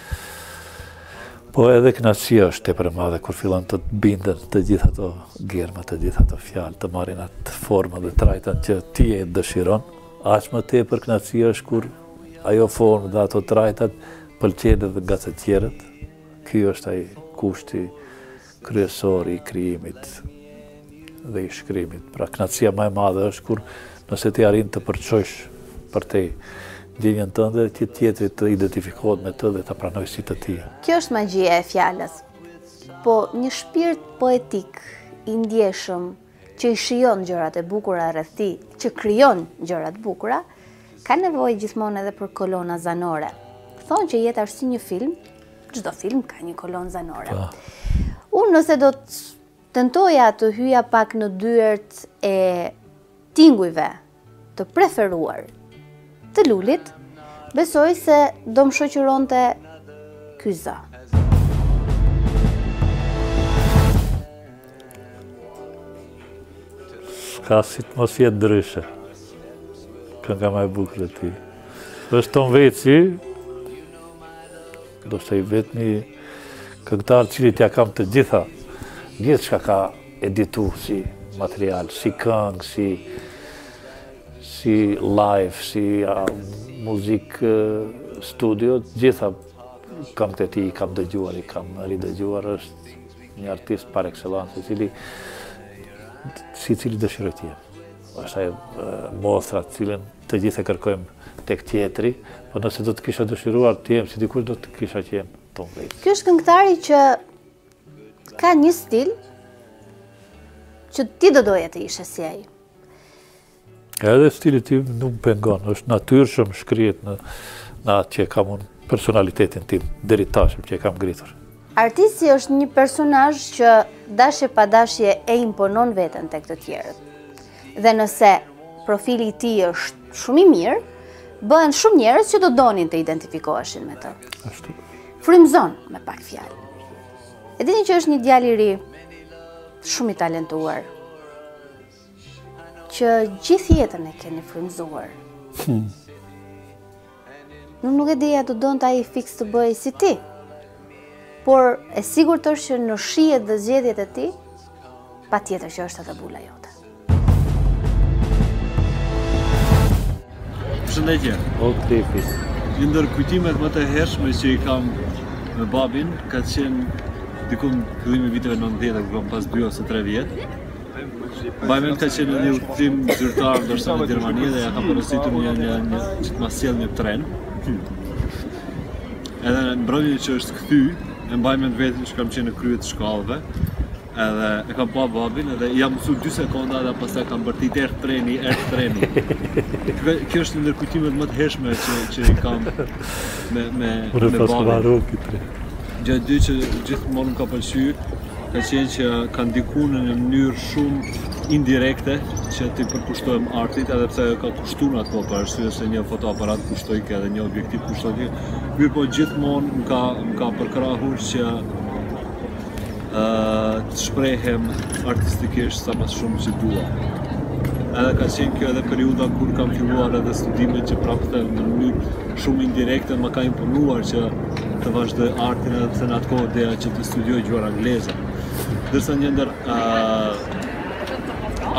Po edhe kënaqësia është tepër e madhe kur fillon të binden të gjitha ato germa, të gjitha ato fjalë, të marrin atë formë dhe trajtën që ti e dëshiron. Aq më tepër kënaqësia është kur ajo formë dhe ato trajtat pëlqejnë edhe nga të tjerët. Ky është ai kushti kryesor i krijimit dhe i shkrimit. Pra kënaqësia më e madhe është kur nëse ti arrin të përçosh për te ndjenjën tënde, që tjetri të identifikohet me të dhe të pranoj si të tij. Kjo është magjia e fjalës. Po një shpirt poetik i ndjeshëm që i shijon gjërat e bukura rreth tij, që krijon gjërat bukura, ka nevojë gjithmonë edhe për kolona zanore. Thonë që jeta është si një film, çdo film ka një kolonë zanore. Unë nëse do të tentoja të hyja pak në dyert e tingujve të preferuar të lulit, besoj se do më shoqëronte ky zë. Ka si të mos jetë ndryshe. Kënga më e bukur e tij. Është Tom Waits, do të i vetmi këngëtar cilit ja kam të gjitha, gjithçka ka editu si material, si këngë, si live, si muzik studio, gjitha këngët e tij kam dëgjuar, i kam ridëgjuar, është një artist par excellence, si cili dëshiroj të jem. Është ajo mostra cilën të gjithë e kërkojmë tek tjetri, po nëse do të kisha dëshiruar të jem si dikush, do të kisha që jem Tom Waits. Ky është këngëtari që ka një stil që ti do doje të ishe si ai. Edhe stili tim nuk pengon, është natyrshëm, shkrihet në atë që kam unë, personalitetin tim, deri tash që e kam ngritur. Artisti është një personazh që dashje pa dashje e imponon veten tek të tjerët. Dhe nëse profili i tij është shumë i mirë, bëhen shumë njerëz që do donin të identifikoheshin me të. Ashtu. Frymzon me pak fjalë. E dini që është një djalë i ri, shumë i talentuar, që gjithë jetën e keni frymzuar. Nuk e dija do donte ai fiks të bëj si ti. Por e sigurt është që në shijet dhe zgjedhjet e tij, patjetër që është atë bula jote. Përshëndetje. O Kripi. Një ndër kujtimet më të hershme që i kam me babin ka qenë diku në fillimi viteve 90, kur kam pas 2 ose 3 vjet. Mbajmend ka qenë një udhëtim zyrtar ndërsa në Gjermani dhe ja kam porositur një që të ma sjell një tren. Edhe në mbrëmjen që është kthy, e mbajmend vetëm që kam qenë në krye të shkallëve. Edhe e kam pa babin edhe jam mësu 2 sekonda dhe pastaj kam bërtit erë treni. Kjo është një ndër kujtimet më të hershme që i kam me babin. Gjë dy që gjithmonë më ka pëlqyer ka qenë që ka ndikuar në një mënyrë shumë indirekte që t'i përkushtojmë artit, edhe pse ka kushtuar ato për arsye se një fotoaparat kushtoi edhe një objektiv kushtoi. Mirë po gjithmonë më ka përkrahur që të shprehem artistikisht sa më shumë që dua. Edhe ka qenë kjo edhe periudha kur kam filluar edhe studimet që prapë në mënyrë shumë indirekte më ka imponuar që të vazhdoj artin edhe pse në atë kohë doja që të studioj gjuhën angleze. Ndërsa një ndër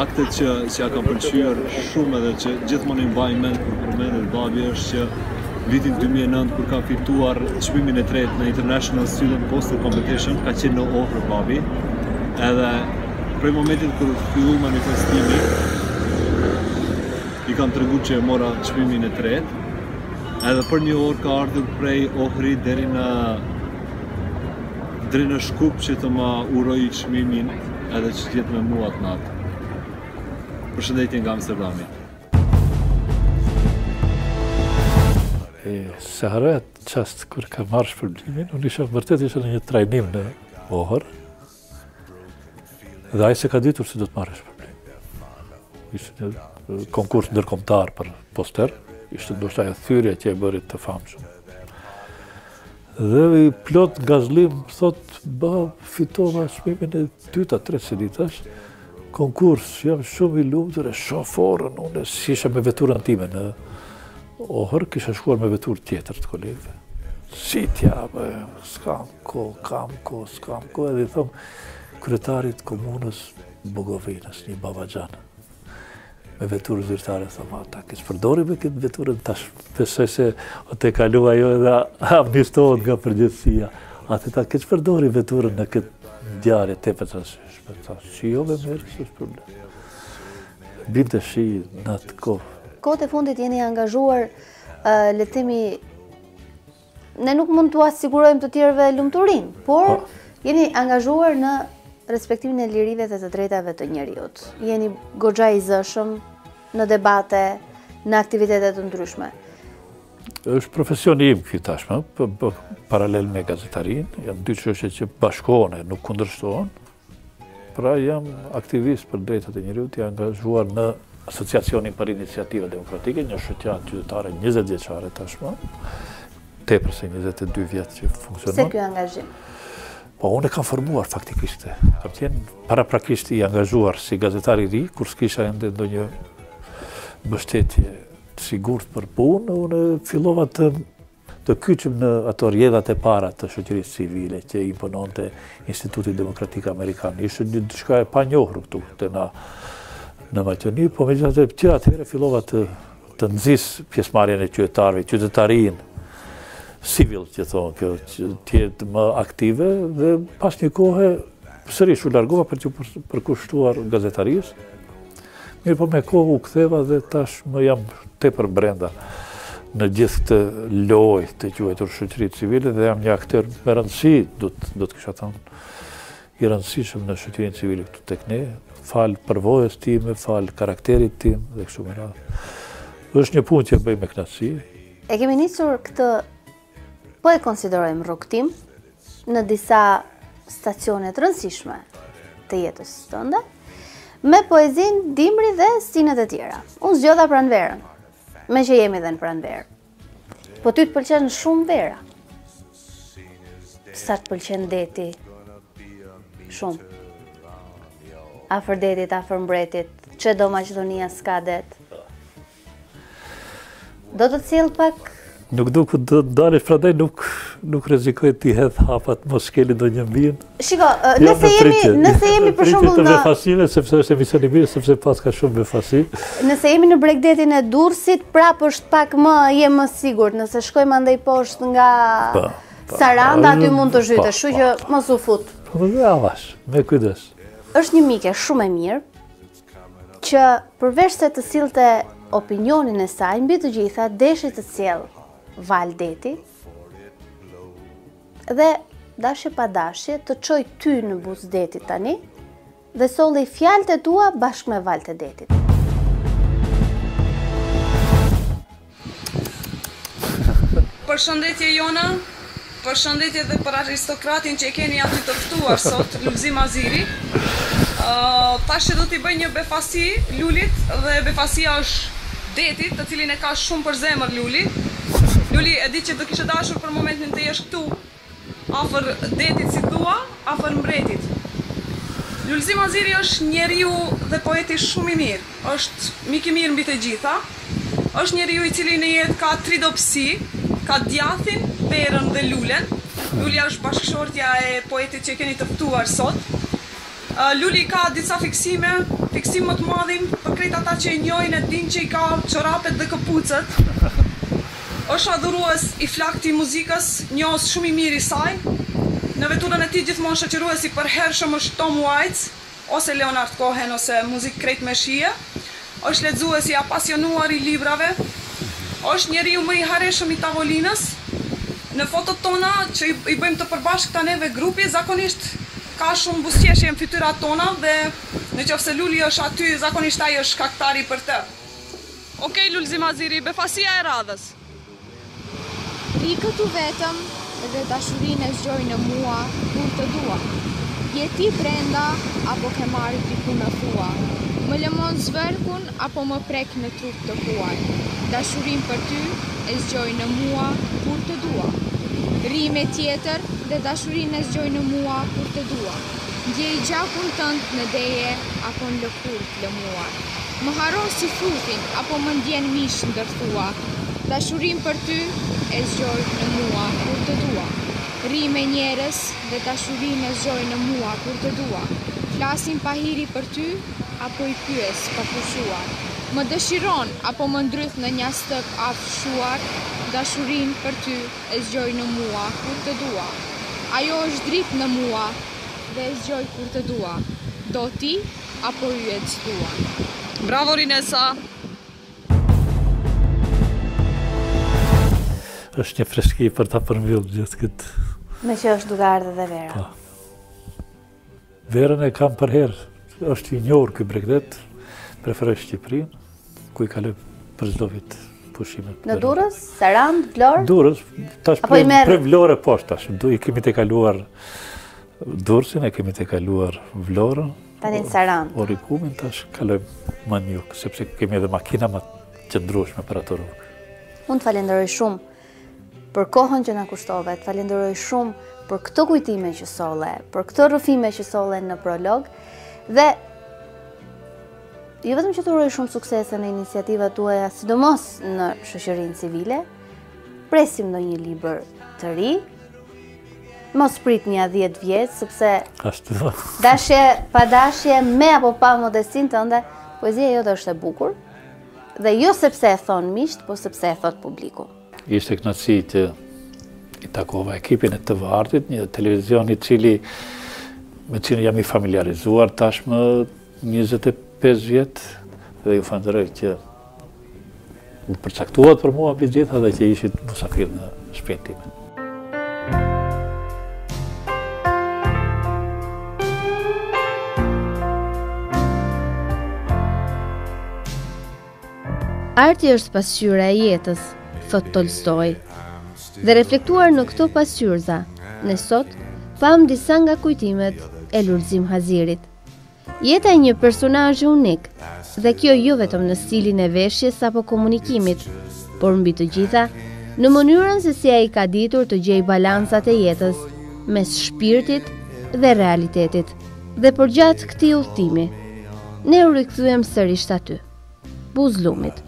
aktet që ja kam pëlqyer shumë edhe që gjithmonë i mbaj mend kur përmendet babi është që vitin 2009 kur ka fituar çmimin e tretë në International Student Poster Competition ka qenë në Ohër babi. Edhe prej momentit kur filloi manifestimi i kam treguar që e mora çmimin e tretë. Edhe për një orë ka ardhur prej Ohrit deri në Shkup që të ma uroj çmimin edhe që t'jetë me mua atë natë. Përshëndetje nga Amsterdami. Se harrohet çast kur ka marrë shpërblimin, unë vërtet isha në një trajnim në Ohër. Dhe ai se ka ditur se do të marrë shpërblim. Ishte një konkurs ndërkombëtar për poster. Ishte ndoshta e thyrje që e bëri të famshëm. Dhe i plot gazlim thot, fitova çmimin e 2-3 se ditash, konkurs, jam shumë i lumtur e shoforën, unë si isha me veturën time në Ohër, kisha shkuar me veturë tjetër të kolegëve. Si t'ja, s'kam ko, edhe i thom kryetarit komunës Bogovinës, një babaxhan. Me veturë zyrtare, thëma, ta keq përdori me këtë veturën tash, besoj se o te kalu ajo edhe amnistohet nga përgjithësia. Ate ta keq përdori veturën në këtë djarje te për të shishme, ta shijove merë, së është problem. Binte shi në atë kohë. Kohët e fundit jeni angazhuar, le të themi, ne nuk mund t'u asigurojmë të tjerëve lumturin, por jeni angazhuar në respektimin e lirive dhe të drejtave të njerëzit. Jeni goxha i zëshëm në debate, në aktivitete të ndryshme. Është profesioni im ky tashmë, paralel me gazetarinë, janë 2 çështje që bashkohen, nuk kundërshtohen. Pra jam aktivist për drejtat e njerëzit, jam angazhuar në Asociacionin për Iniciativa Demokratike, një shoqatë qytetare 20 vjeçare tashmë, tepër se 22 vjet që funksionon. Se ky angazhim? Po, unë e kam formuar faktikisht. Kam qenë paraprakisht i angazhuar si gazetar i ri, kur s'kisha ende ndonjë mbështetje të sigurt për punë, unë fillova të kyçem në ato rrjedhat e para të shoqërisë civile që impononte Instituti Demokratik Amerikan. Ishte diçka e panjohur këtu te në Maqedoni, po megjithatë që atëherë fillova të nxis pjesëmarrjen e qytetarëve, qytetarinë civil, që thonë, kjo të jetë më aktive, dhe pas një kohë sërish u largova për që përkushtuar gazetarisë. Mirë po me kohë u ktheva dhe tash më jam tepër brenda në gjithë këtë lojë të quajtur shoqërinë civile dhe jam një aktor me rëndësi, do të kisha thënë, i rëndësishëm në shoqërinë civile këtu tek ne, fal përvojës time, fal karakterit tim dhe kështu me radhë. Është një punë që bëj me kënaqësi. E kemi nisur këtë, po e konsiderojmë rrugtim në disa stacione të rëndësishme të jetës tënde, me poezinë, dimri dhe stinet e tjera. Unë zgjodha pranverën, me që jemi dhe në pranverë. Po ty të pëlqen shumë vera. Sa të pëlqen deti? Shumë. Afër detit, afër mbretit, që do Maqedonia s'ka det. Do të cilë pak Nuk du ku të dalësh, prandaj nuk rrezikoj ti hedh hapat, mos skeli ndonjë mbijen. Shiko, nëse jemi për shembull të befasive, sepse është emisioni i mirë, sepse pas ka shumë befasi. Nëse jemi në Bregdetin e Durrësit, prapë është pak jem më sigurt, nëse shkojmë andaj poshtë nga Saranda, aty mund të zhytesh, kështu që mos u fut. Po avash, me kujdes. Është një mike shumë e mirë që përveç se të sillte opinionin e saj, mbi të gjitha deshi të sjellë Valdeti dhe dashje pa dashje të çoj ty në buzdetit tani dhe solli fjalët e tua bashkë me valët e detit. Përshëndetje Jona, përshëndetje dhe për aristokratin që e keni aty të ftuar sot, Lulzim Aziri. Tash do t'i bëj një befasi Lulit dhe befasia është detit, të cilin e ka shumë për zemër Luli. Luli, e di që do kishe dashur për momentin të jesh këtu, afër detit si thua, afër mbretit. Lulzim Aziri është njeriu dhe poeti shumë i mirë, është mik i mirë mbi të gjitha, është njeriu i cili në jetë ka 3 dobësi, ka djathin, perën dhe lulen. Luli është bashkëshortja e poetit që keni të ftuar sot. Luli ka disa fiksim më të madhin për krejt ata që i njojnë e din që i ka çorapet dhe këpucët. Është adhurues i flakti i muzikës, njohës shumë i mirë i saj. Në veturën e tij gjithmonë shoqëruesi për hershëm është Tom Waits, ose Leonard Cohen, ose muzikë krejt me shije. Është lexues i apasionuar i librave. Është njeriu më i harreshëm i tavolinës. Në fotot tona që i bëjmë të përbashkëta neve grupi, zakonisht ka shumë buzëqeshje në fytyrat tona dhe nëse Luli është aty, zakonisht ai është shkaktari për të. Okej, Lulzim Aziri, befasia e radhës. Ri këtu vetëm dhe dashurinë e zgjoj në mua kur të dua. Je ti brenda apo ke marrë diku në thua. Më lëmon zverkun apo më prek në trup të huaj. Dashurinë për ty e zgjoj në mua kur të dua. Ri me tjetër dhe dashurinë e zgjoj në mua kur të dua. Ndjej gjakun tënd në deje apo në lëkurë të lëmuar. Më haron si frutin apo më ndjen mish ndërthua. Dashurinë për ty e zgjoj në mua kur të dua. Ri me njerës dhe dashurinë e zgjoj në mua kur të dua. Flasin pa hiri për ty apo i pyes pa pushuar. Më dëshiron apo më ndryth në një stëk afshuar. Dashurinë për ty e zgjoj në mua kur të dua. Ajo është dritë në mua dhe e zgjoj kur të dua. Do ti apo yjet tua. Bravo Rinesa! Është një freski për ta përmbyllur gjithë këtë. Me që është duke ardhur dhe vera. Po. Verën e kam për herë. Është i njohur ky Bregdet, preferoj Shqipërinë, ku i kaloj për çdo vit pushimet. Në Durrës, Sarandë, Vlorë? Durrës, tash për Vlorë poshtë tash. I kemi të kaluar Durrësin, e kemi të kaluar Vlorën. Tani në Sarandë. Orikumin tash kalojmë më në jug, sepse kemi edhe makina më të qëndrueshme për ato rrugë. Unë të falenderoj shumë për kohën që na kushtove, të falenderoj shumë për këto kujtime që solle, për këto rrëfime që solle në prolog, dhe jo vetëm që të uroj shumë suksese në iniciativat tuaja, sidomos në shoqërinë civile, presim ndonjë libër të ri, mos prit një 10 vjet, sepse dashje pa dashje, me apo pa modestin tënde, poezia jote është e bukur, dhe jo sepse e thon miqt, po sepse e thot publiku. Ishte kënaqësi që i takova ekipin e TV Artit, një televizion i cili me cilin jam i familiarizuar tashmë 25 vjet, dhe ju falenderoj që u përcaktuat për mua mbi gjitha dhe që ishit musafir në shtëpinë time. Arti është pasqyra e jetës, thot Tolstoj. Dhe reflektuar në këto pasqyrza, ne sot pam disa nga kujtimet e Lulzim Hazirit. Jeta e një personazhi unik, dhe kjo jo vetëm në stilin e veshjes apo komunikimit, por mbi të gjitha në mënyrën se si ai ka ditur të gjejë balancat e jetës mes shpirtit dhe realitetit. Dhe përgjatë këtij udhtimi, ne u rikthyem sërish aty, Buzëllumit,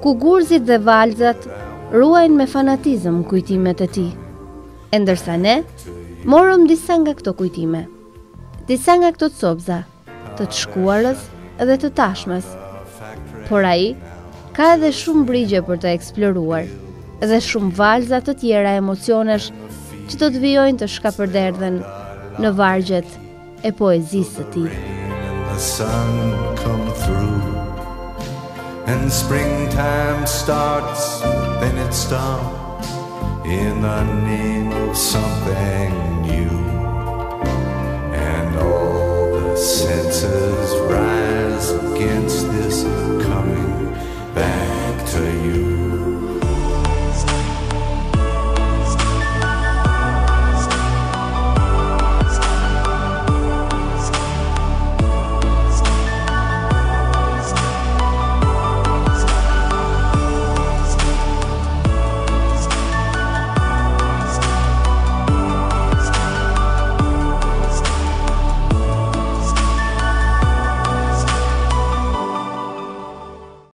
ku gurzit dhe valzat ruajnë me fanatizëm kujtimet e tij. E ndërsa ne morëm disa nga këto kujtime, disa nga këto copza, të shkuarës dhe të tashmes. Por ai ka edhe shumë brigje për të eksploruar dhe shumë valza të tjera emocionesh që do të vijojnë të shkapërderdhen në vargjet e poezisë së tij. The sun come through and springtime starts, then it stops in the name of something new, and all the senses rise against this coming back to you.